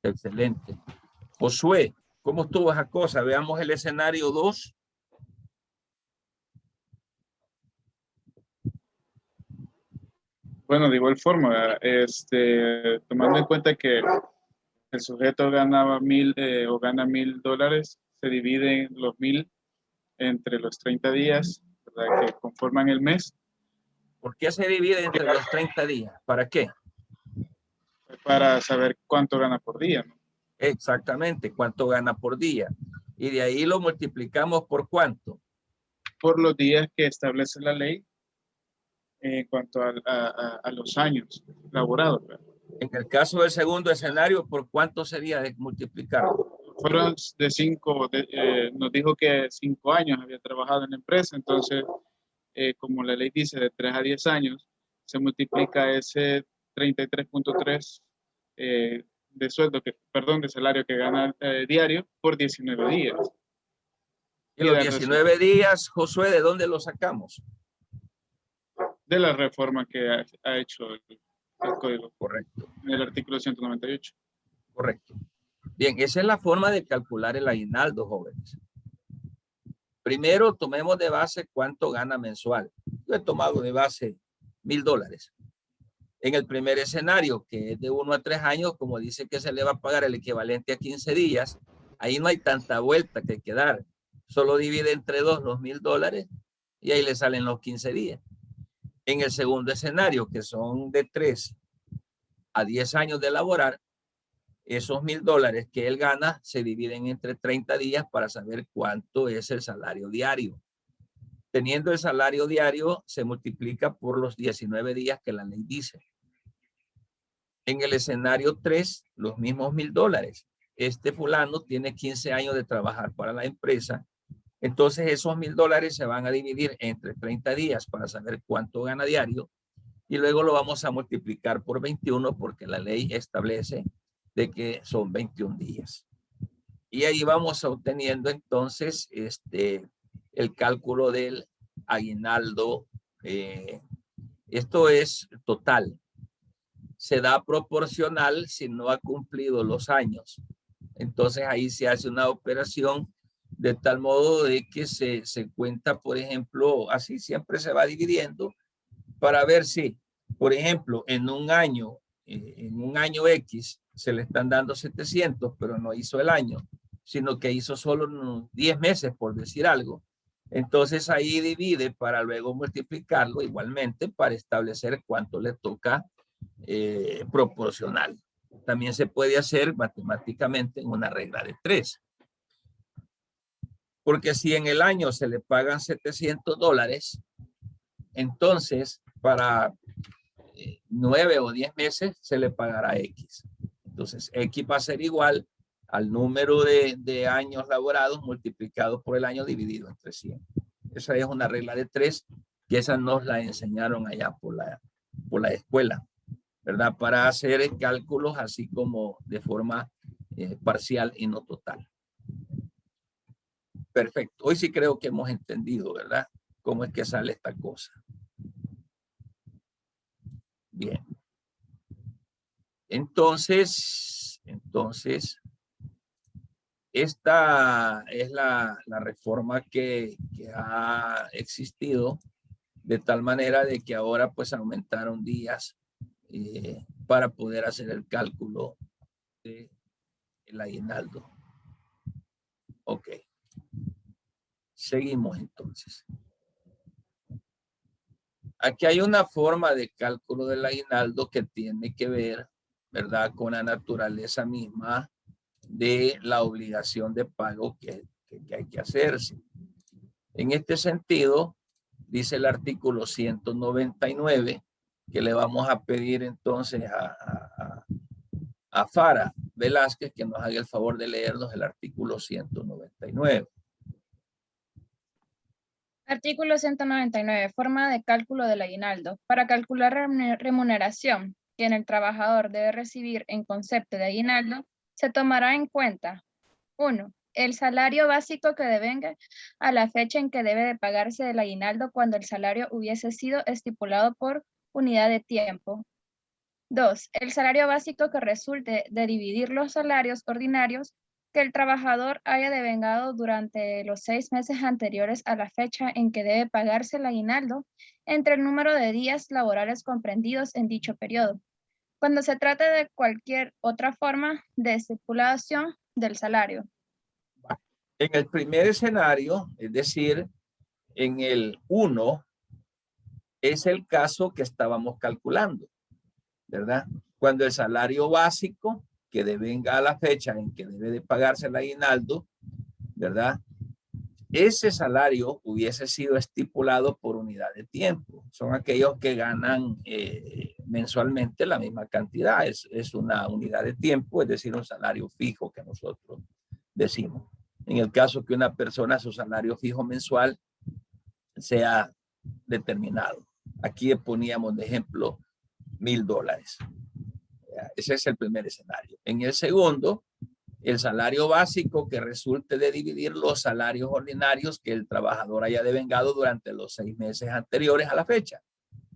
Excelente. Josué, ¿cómo estuvo esa cosa? Veamos el escenario 2. Bueno, de igual forma, tomando en cuenta que el sujeto ganaba gana $1000, se dividen los 1000 entre los 30 días, ¿verdad?, que conforman el mes. ¿Por qué se divide entre los 30 días? ¿Para qué? Para saber cuánto gana por día, ¿no? Exactamente, cuánto gana por día. Y de ahí lo multiplicamos por cuánto. Por los días que establece la ley en cuanto a los años laborados, ¿verdad? En el caso del segundo escenario, ¿por cuánto sería de multiplicar? Fueron de 5, nos dijo que 5 años había trabajado en la empresa, entonces, como la ley dice, de 3 a 10 años, se multiplica ese 33.3 de sueldo, de salario que gana diario por 19 días. Y los 19 días, Josué, ¿de dónde lo sacamos? De la reforma que ha hecho el código. Correcto. En el artículo 198. Correcto. Bien, esa es la forma de calcular el aguinaldo, jóvenes. Primero, tomemos de base cuánto gana mensual. Yo he tomado de base $1,000. En el primer escenario, que es de 1 a 3 años, como dice que se le va a pagar el equivalente a 15 días, ahí no hay tanta vuelta que hay que dar. Solo divide entre 2 los $1,000 y ahí le salen los 15 días. En el segundo escenario, que son de 3 a 10 años de laborar, esos $1,000 que él gana se dividen entre 30 días para saber cuánto es el salario diario. Teniendo el salario diario, se multiplica por los 19 días que la ley dice. En el escenario 3, los mismos $1,000. Este fulano tiene 15 años de trabajar para la empresa. Entonces esos $1,000 se van a dividir entre 30 días para saber cuánto gana diario. Y luego lo vamos a multiplicar por 21 porque la ley establece de que son 21 días. Y ahí vamos obteniendo entonces el cálculo del aguinaldo. Esto es total. Se da proporcional si no ha cumplido los años. Entonces ahí se hace una operación de tal modo de que se cuenta, por ejemplo, así siempre se va dividiendo para ver si, por ejemplo, en un año X se le están dando 700, pero no hizo el año, sino que hizo solo unos 10 meses, por decir algo. Entonces ahí divide para luego multiplicarlo igualmente para establecer cuánto le toca proporcional. También se puede hacer matemáticamente en una regla de 3. Porque si en el año se le pagan $700, entonces para 9 o 10 meses se le pagará X. Entonces X va a ser igual al número de años laborados multiplicado por el año dividido entre 100. Esa es una regla de 3 que esa nos la enseñaron allá por la escuela, ¿verdad? Para hacer cálculos así como de forma parcial y no total. Perfecto. Hoy sí creo que hemos entendido, ¿verdad? Cómo es que sale esta cosa. Bien. Entonces, esta es la reforma que ha existido de tal manera de que ahora pues aumentaron días para poder hacer el cálculo del aguinaldo. Ok. Seguimos entonces. Aquí hay una forma de cálculo del aguinaldo que tiene que ver, ¿verdad?, con la naturaleza misma de la obligación de pago que hay que hacerse. En este sentido, dice el artículo 199, que le vamos a pedir entonces a Fara Velázquez que nos haga el favor de leernos el artículo 199. Artículo 199. Forma de cálculo del aguinaldo. Para calcular remuneración que el trabajador debe recibir en concepto de aguinaldo, se tomará en cuenta 1. El salario básico que devenga a la fecha en que debe de pagarse el aguinaldo cuando el salario hubiese sido estipulado por unidad de tiempo. 2. El salario básico que resulte de dividir los salarios ordinarios que el trabajador haya devengado durante los 6 meses anteriores a la fecha en que debe pagarse el aguinaldo entre el número de días laborales comprendidos en dicho periodo, cuando se trate de cualquier otra forma de estipulación del salario. En el primer escenario, es decir, en el 1, es el caso que estábamos calculando, ¿verdad? Cuando el salario básico que devenga a la fecha en que debe de pagarse el aguinaldo, ¿verdad? Ese salario hubiese sido estipulado por unidad de tiempo. Son aquellos que ganan mensualmente la misma cantidad. Es una unidad de tiempo, es decir, un salario fijo que nosotros decimos. En el caso que una persona, su salario fijo mensual sea determinado. Aquí poníamos de ejemplo $1,000. Ese es el primer escenario. En el segundo, el salario básico que resulte de dividir los salarios ordinarios que el trabajador haya devengado durante los 6 meses anteriores a la fecha,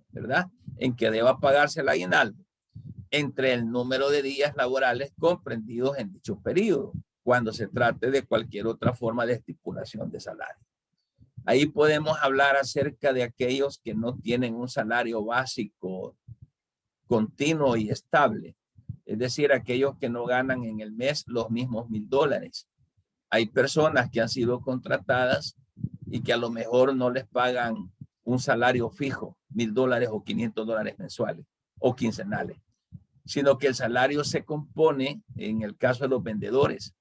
¿verdad?, en que deba pagarse el aguinaldo. entre el número de días laborales comprendidos en dicho periodo, cuando se trate de cualquier otra forma de estipulación de salario. Ahí podemos hablar acerca de aquellos que no tienen un salario básico continuo y estable. Es decir, aquellos que no ganan en el mes los mismos $1,000. Hay personas que han sido contratadas y que a lo mejor no les pagan un salario fijo, $1,000 o $500 mensuales o quincenales, sino que el salario se compone, en el caso de los vendedores.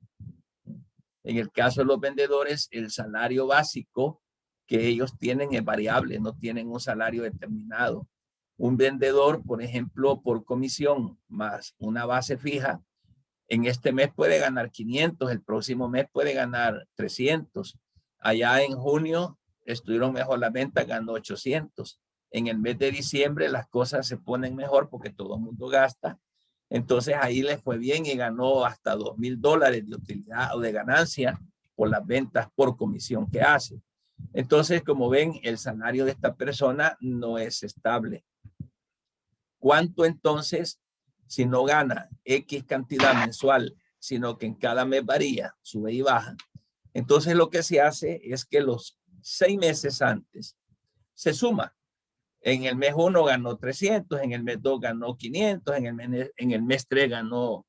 En el caso de los vendedores, el salario básico que ellos tienen es variable, no tienen un salario determinado. Un vendedor, por ejemplo, por comisión más una base fija, en este mes puede ganar 500, el próximo mes puede ganar 300. Allá en junio estuvieron mejor las ventas, ganó 800. En el mes de diciembre las cosas se ponen mejor porque todo el mundo gasta. Entonces ahí le fue bien y ganó hasta $2,000 de utilidad o de ganancia por las ventas por comisión que hace. Entonces, como ven, el salario de esta persona no es estable. ¿Cuánto entonces, si no gana X cantidad mensual, sino que en cada mes varía, sube y baja? Entonces lo que se hace es que los 6 meses antes se suma. En el mes 1 ganó 300, en el mes 2 ganó 500, en el mes 3 ganó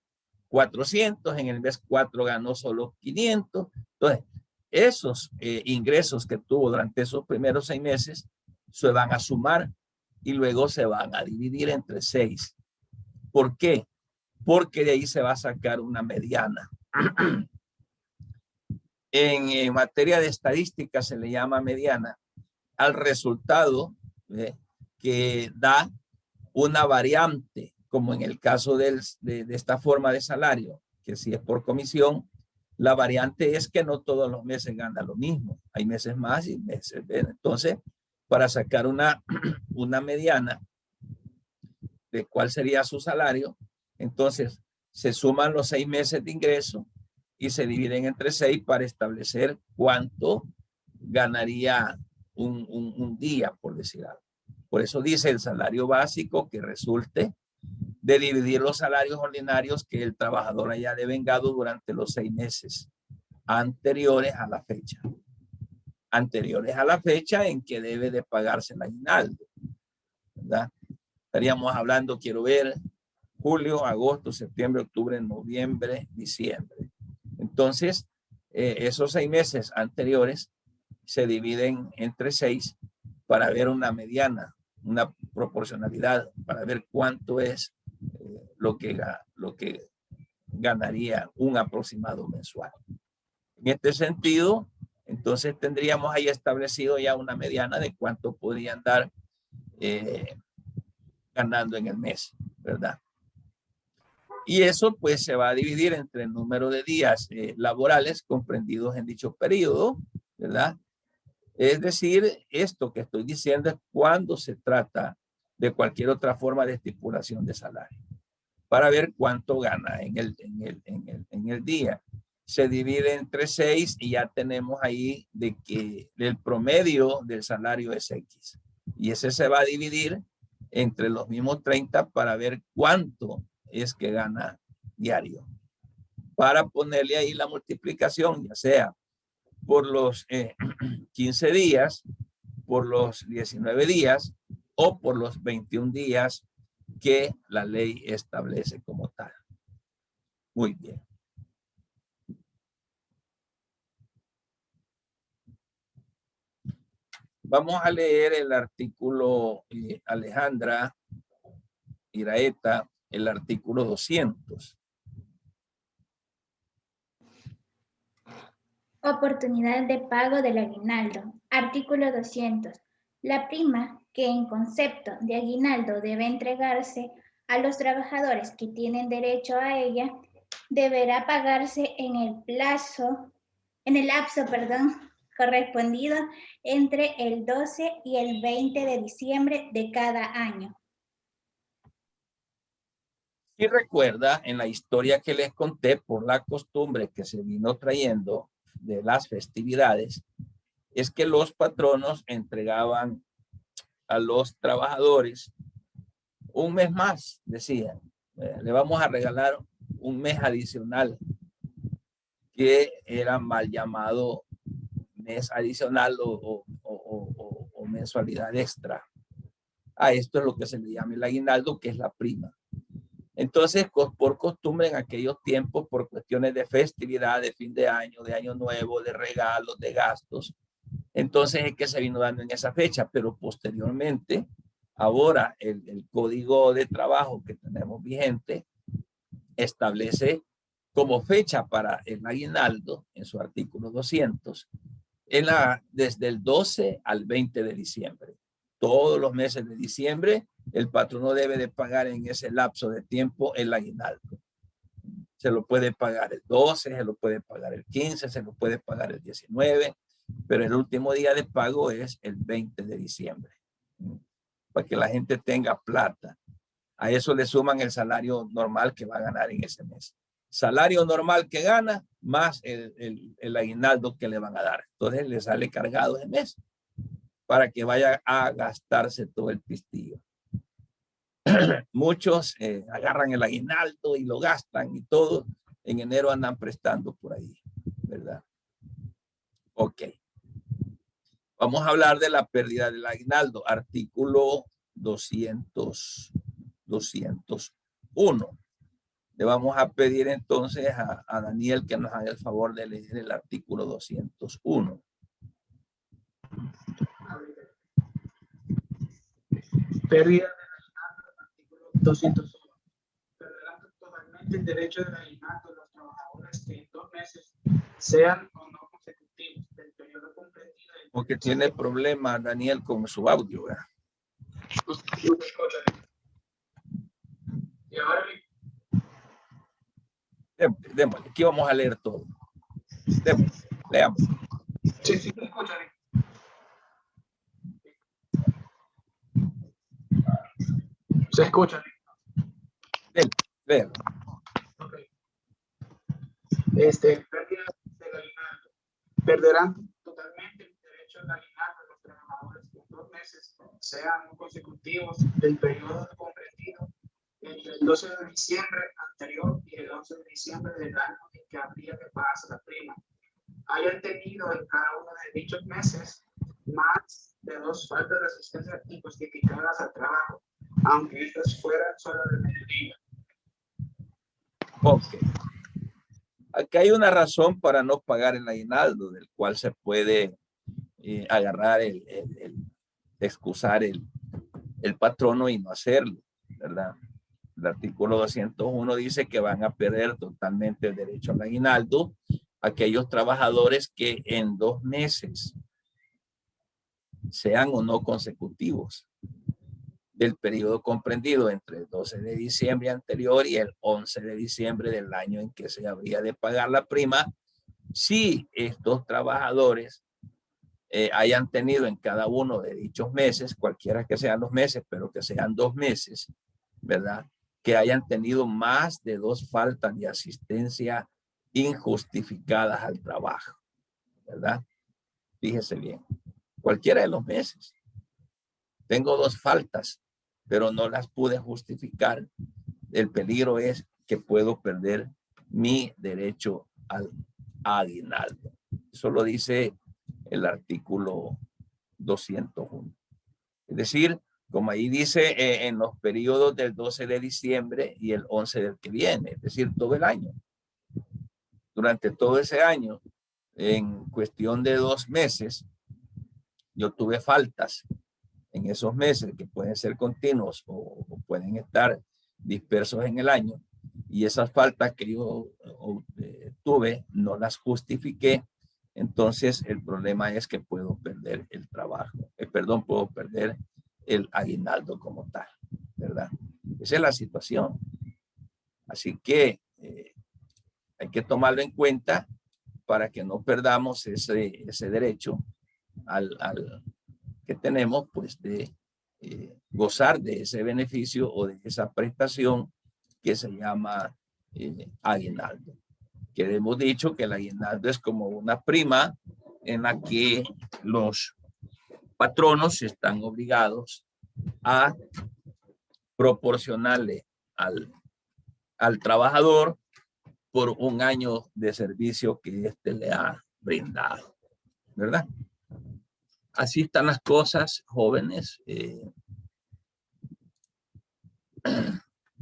400, en el mes 4 ganó solo 500. Entonces, esos ingresos que tuvo durante esos primeros 6 meses se van a sumar y luego se van a dividir entre 6. ¿Por qué? Porque de ahí se va a sacar una mediana. En materia de estadística se le llama mediana al resultado que da una variante, como en el caso de esta forma de salario, que si es por comisión, la variante es que no todos los meses gana lo mismo. Hay meses más y meses menos. Entonces, para sacar una mediana de cuál sería su salario, entonces se suman los 6 meses de ingreso y se dividen entre 6 para establecer cuánto ganaría un día, por decir algo. Por eso dice el salario básico que resulte de dividir los salarios ordinarios que el trabajador haya devengado durante los 6 meses anteriores a la fecha. Anteriores a la fecha en que debe de pagarse el aguinaldo, ¿verdad? Estaríamos hablando, quiero ver, julio, agosto, septiembre, octubre, noviembre, diciembre. Entonces, esos 6 meses anteriores se dividen entre 6 para ver una mediana, una proporcionalidad, para ver cuánto es lo que ganaría un aproximado mensual. En este sentido, entonces tendríamos ahí establecido ya una mediana de cuánto podrían dar ganando en el mes, ¿verdad? Y eso pues se va a dividir entre el número de días laborales comprendidos en dicho periodo, ¿verdad? Es decir, esto que estoy diciendo es cuando se trata de cualquier otra forma de estipulación de salario, para ver cuánto gana en el día. Se divide entre 6 y ya tenemos ahí de que el promedio del salario es X. Y ese se va a dividir entre los mismos 30 para ver cuánto es que gana diario. Para ponerle ahí la multiplicación, ya sea por los 15 días, por los 19 días o por los 21 días que la ley establece como tal. Muy bien. Vamos a leer el artículo, Alejandra Iraeta, el artículo 200. Oportunidad de pago del aguinaldo. Artículo 200. La prima que en concepto de aguinaldo debe entregarse a los trabajadores que tienen derecho a ella deberá pagarse en el lapso, correspondido entre el 12 y el 20 de diciembre de cada año. Y recuerda, en la historia que les conté, por la costumbre que se vino trayendo de las festividades, es que los patronos entregaban a los trabajadores un mes más, decían, Le vamos a regalar un mes adicional que era mal llamado mes adicional o mensualidad extra. A esto es lo que se le llama el aguinaldo, que es la prima. Entonces, por costumbre en aquellos tiempos, por cuestiones de festividad, de fin de año nuevo, de regalos, de gastos, entonces es que se vino dando en esa fecha, pero posteriormente, ahora el código de trabajo que tenemos vigente establece como fecha para el aguinaldo, en su artículo 200, desde el 12 al 20 de diciembre. Todos los meses de diciembre, el patrono debe de pagar en ese lapso de tiempo el aguinaldo. Se lo puede pagar el 12, se lo puede pagar el 15, se lo puede pagar el 19, pero el último día de pago es el 20 de diciembre, para que la gente tenga plata. A eso le suman el salario normal que va a ganar en ese mes. Salario normal que gana, más el aguinaldo que le van a dar. Entonces le sale cargado ese mes para que vaya a gastarse todo el pistillo. Muchos agarran el aguinaldo y lo gastan y todo. En enero andan prestando por ahí, ¿verdad? Ok. Vamos a hablar de la pérdida del aguinaldo. Artículo 201. Le vamos a pedir entonces a Daniel que nos haga el favor de leer el artículo 201. Pérdida del aguinaldo, artículo 201. Perderán totalmente el derecho del aguinaldo de los trabajadores que en 2 meses sean o no consecutivos del periodo comprendido. Porque tiene problemas Daniel con su audio, ¿verdad? Y ahora démosle, aquí vamos a leer todo. Démosle, leamos. Sí, sí, te escucho. Se escucha. Léalo. Ok. Pérdida del aguinaldo. Perderán totalmente el derecho al aguinaldo de los trabajadores que en 2 meses sean consecutivos del periodo comprendido entre el 12 de diciembre anterior y el 11 de diciembre del año en que habría que pagarse la prima. Hayan tenido en cada uno de dichos meses más de 2 faltas de asistencia injustificadas al trabajo, aunque estas fueran solo de mediodía. Ok. Aquí hay una razón para no pagar el aguinaldo, del cual se puede agarrar excusar el patrono y no hacerlo, ¿verdad? El artículo 201 dice que van a perder totalmente el derecho al aguinaldo aquellos trabajadores que en 2 meses sean o no consecutivos del periodo comprendido entre el 12 de diciembre anterior y el 11 de diciembre del año en que se habría de pagar la prima, si estos trabajadores hayan tenido en cada uno de dichos meses, cualquiera que sean los meses, pero que sean 2 meses, ¿verdad? Que hayan tenido más de 2 faltas de asistencia injustificadas al trabajo, ¿verdad? Fíjese bien, cualquiera de los meses. Tengo 2 faltas, pero no las pude justificar. El peligro es que puedo perder mi derecho al aguinaldo. Eso lo dice el artículo 201. Es decir, como ahí dice, en los periodos del 12 de diciembre y el 11 del que viene, es decir, todo el año. Durante todo ese año, en cuestión de 2 meses, yo tuve faltas en esos meses que pueden ser continuos o pueden estar dispersos en el año, y esas faltas que yo tuve no las justifiqué. Entonces el problema es que puedo perder el trabajo, puedo perder el aguinaldo como tal, ¿verdad? Esa es la situación. Así que hay que tomarlo en cuenta para que no perdamos ese derecho que tenemos, pues, de gozar de ese beneficio o de esa prestación que se llama aguinaldo. Que hemos dicho que el aguinaldo es como una prima en la que los patronos están obligados a proporcionarle al al trabajador por un año de servicio que éste le ha brindado, ¿verdad? Así están las cosas, jóvenes.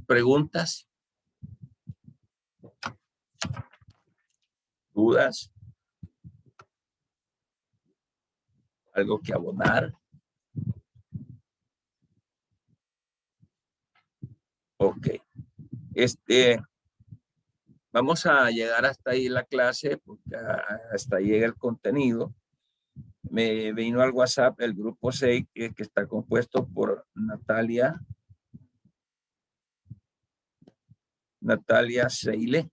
¿Preguntas? ¿Dudas? ¿Algo que abonar? Ok. Vamos a llegar hasta ahí la clase, porque hasta ahí llega el contenido. Me vino al WhatsApp el grupo 6, que está compuesto por Natalia Seile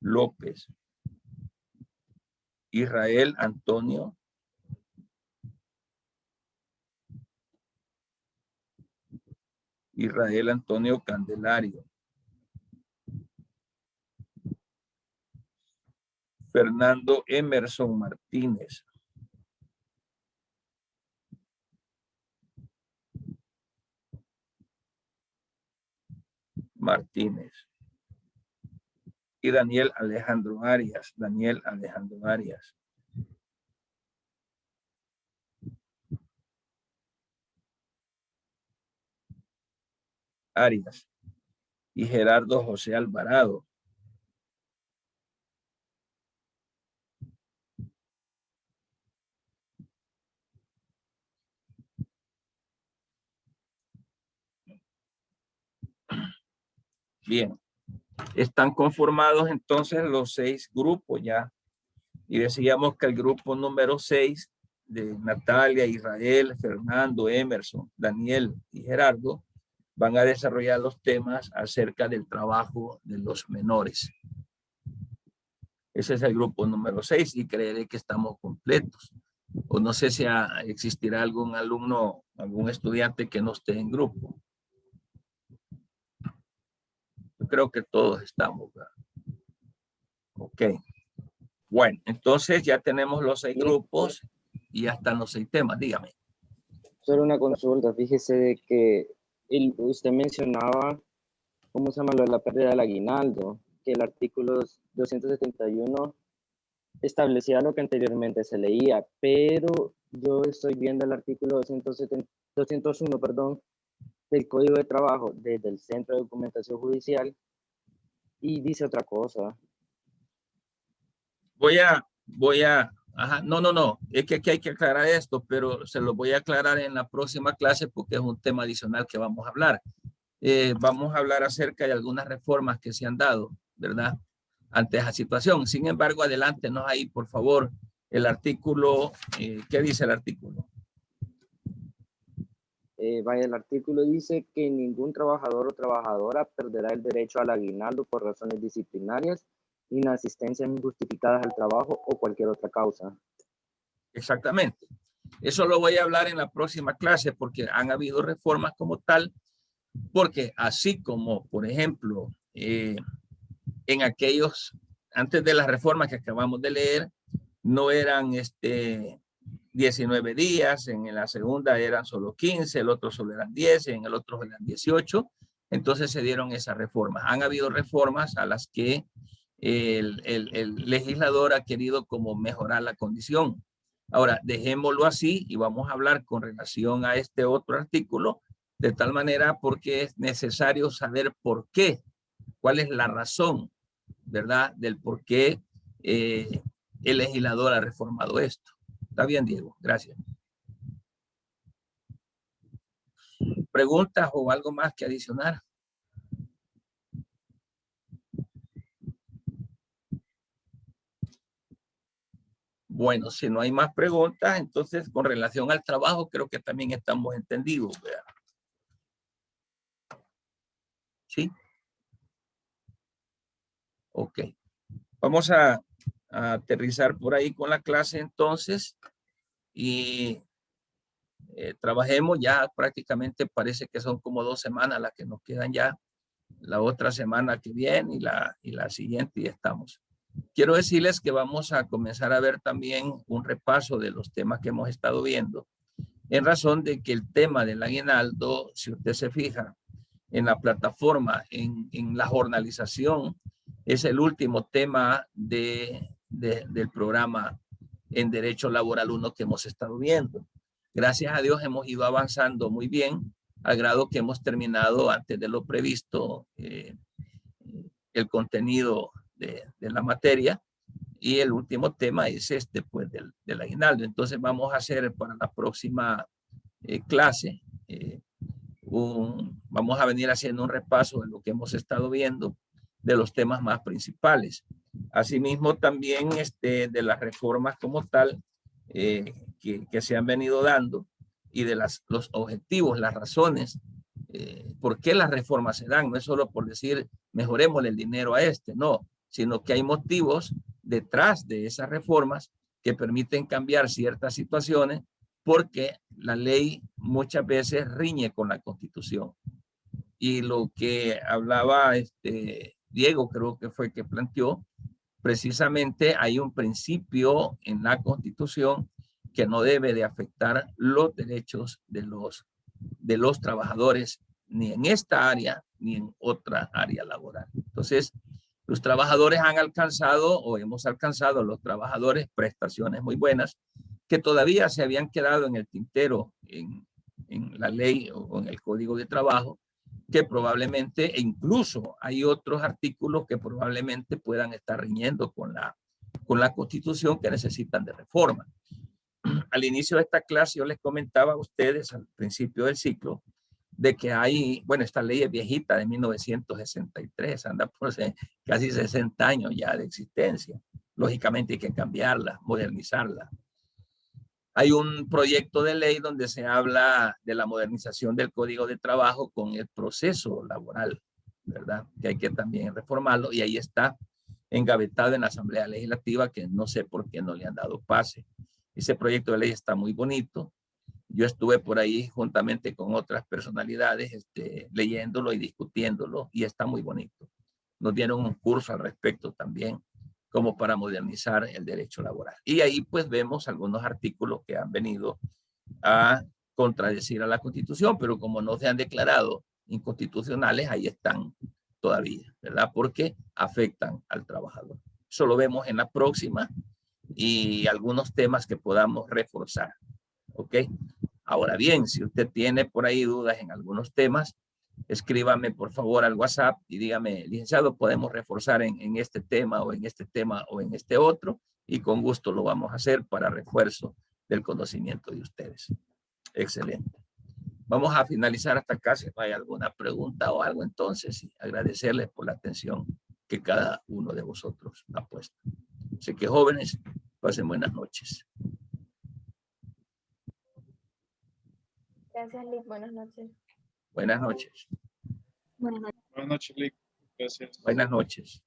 López, Israel Antonio Candelario, Fernando Emerson Martínez, y Daniel Alejandro Arias. Y Gerardo José Alvarado. Bien, están conformados entonces los 6 grupos ya. Y decíamos que el grupo número 6 de Natalia, Israel, Fernando, Emerson, Daniel y Gerardo van a desarrollar los temas acerca del trabajo de los menores. Ese es el grupo número 6 y creeré que estamos completos. O no sé si existirá algún alumno, algún estudiante que no esté en grupo. Yo creo que todos estamos, ¿verdad? Ok. Bueno, entonces ya tenemos los 6 grupos y ya están los 6 temas. Dígame. Solo una consulta. Fíjese de que usted mencionaba, ¿cómo se llama lo de la pérdida del aguinaldo? Que el artículo 271 establecía lo que anteriormente se leía, pero yo estoy viendo el artículo 201, perdón, del Código de Trabajo desde el Centro de Documentación Judicial y dice otra cosa. No, es que aquí hay que aclarar esto, pero se lo voy a aclarar en la próxima clase porque es un tema adicional que vamos a hablar. Vamos a hablar acerca de algunas reformas que se han dado, ¿verdad? Ante esa situación. Sin embargo, adelántenos ahí, por favor, el artículo. ¿Qué dice el artículo? El artículo dice que ningún trabajador o trabajadora perderá el derecho al aguinaldo por razones disciplinarias, inasistencias injustificadas al trabajo o cualquier otra causa. Exactamente. Eso lo voy a hablar en la próxima clase porque han habido reformas como tal, porque así como, por ejemplo, en aquellos, antes de las reformas que acabamos de leer, no eran 19 días, en la segunda eran solo 15, el otro solo eran 10, en el otro eran 18, entonces se dieron esas reformas. Han habido reformas a las que el legislador ha querido como mejorar la condición. Ahora, dejémoslo así y vamos a hablar con relación a este otro artículo, de tal manera porque es necesario saber por qué, cuál es la razón, ¿verdad? Del por qué el legislador ha reformado esto. Está bien, Diego. Gracias. ¿Preguntas o algo más que adicionar? Bueno, si no hay más preguntas, entonces con relación al trabajo creo que también estamos entendidos, ¿verdad? ¿Sí? Ok. Vamos a aterrizar por ahí con la clase entonces y trabajemos ya prácticamente, parece que son como 2 semanas las que nos quedan ya, la otra semana que viene y la siguiente y estamos. Quiero decirles que vamos a comenzar a ver también un repaso de los temas que hemos estado viendo, en razón de que el tema del aguinaldo, si usted se fija, en la plataforma, en la jornalización, es el último tema del programa en Derecho Laboral 1 que hemos estado viendo. Gracias a Dios hemos ido avanzando muy bien, al grado que hemos terminado antes de lo previsto el contenido de la materia, y el último tema es este, pues, del aguinaldo. Entonces vamos a hacer para la próxima clase, vamos a venir haciendo un repaso de lo que hemos estado viendo, de los temas más principales. Asimismo también de las reformas como tal que se han venido dando, y de los objetivos, las razones, por qué las reformas se dan. No es solo por decir mejoremos el dinero a no, sino que hay motivos detrás de esas reformas que permiten cambiar ciertas situaciones, porque la ley muchas veces riñe con la Constitución. Y lo que hablaba Diego, creo que fue que planteó, precisamente hay un principio en la Constitución que no debe de afectar los derechos de los trabajadores, ni en esta área ni en otra área laboral. Entonces, los trabajadores han alcanzado, o hemos alcanzado los trabajadores, prestaciones muy buenas que todavía se habían quedado en el tintero en la ley o en el Código de Trabajo, que probablemente, e incluso hay otros artículos que probablemente puedan estar riñendo con la Constitución, que necesitan de reforma. Al inicio de esta clase yo les comentaba a ustedes al principio del ciclo de que hay, bueno, esta ley es viejita, de 1963, anda por casi 60 años ya de existencia. Lógicamente hay que cambiarla, modernizarla. Hay un proyecto de ley donde se habla de la modernización del Código de Trabajo con el proceso laboral, ¿verdad? Que hay que también reformarlo, y ahí está engavetado en la Asamblea Legislativa, que no sé por qué no le han dado pase. Ese proyecto de ley está muy bonito. Yo estuve por ahí juntamente con otras personalidades leyéndolo y discutiéndolo, y está muy bonito. Nos dieron un curso al respecto también, como para modernizar el derecho laboral. Y ahí pues vemos algunos artículos que han venido a contradecir a la Constitución, pero como no se han declarado inconstitucionales, ahí están todavía, ¿verdad? Porque afectan al trabajador. Eso lo vemos en la próxima, y algunos temas que podamos reforzar, ¿ok? Ahora bien, si usted tiene por ahí dudas en algunos temas, escríbame por favor al WhatsApp y dígame, licenciado, podemos reforzar en este tema o en este tema o en este otro, y con gusto lo vamos a hacer para refuerzo del conocimiento de ustedes. Excelente. Vamos a finalizar hasta acá. Si no hay alguna pregunta o algo, entonces, y agradecerles por la atención que cada uno de vosotros ha puesto. Así que, jóvenes, pasen buenas noches. Gracias, Lick. Buenas noches. Buenas noches. Buenas noches. Buenas noches, Lick. Gracias. Buenas noches.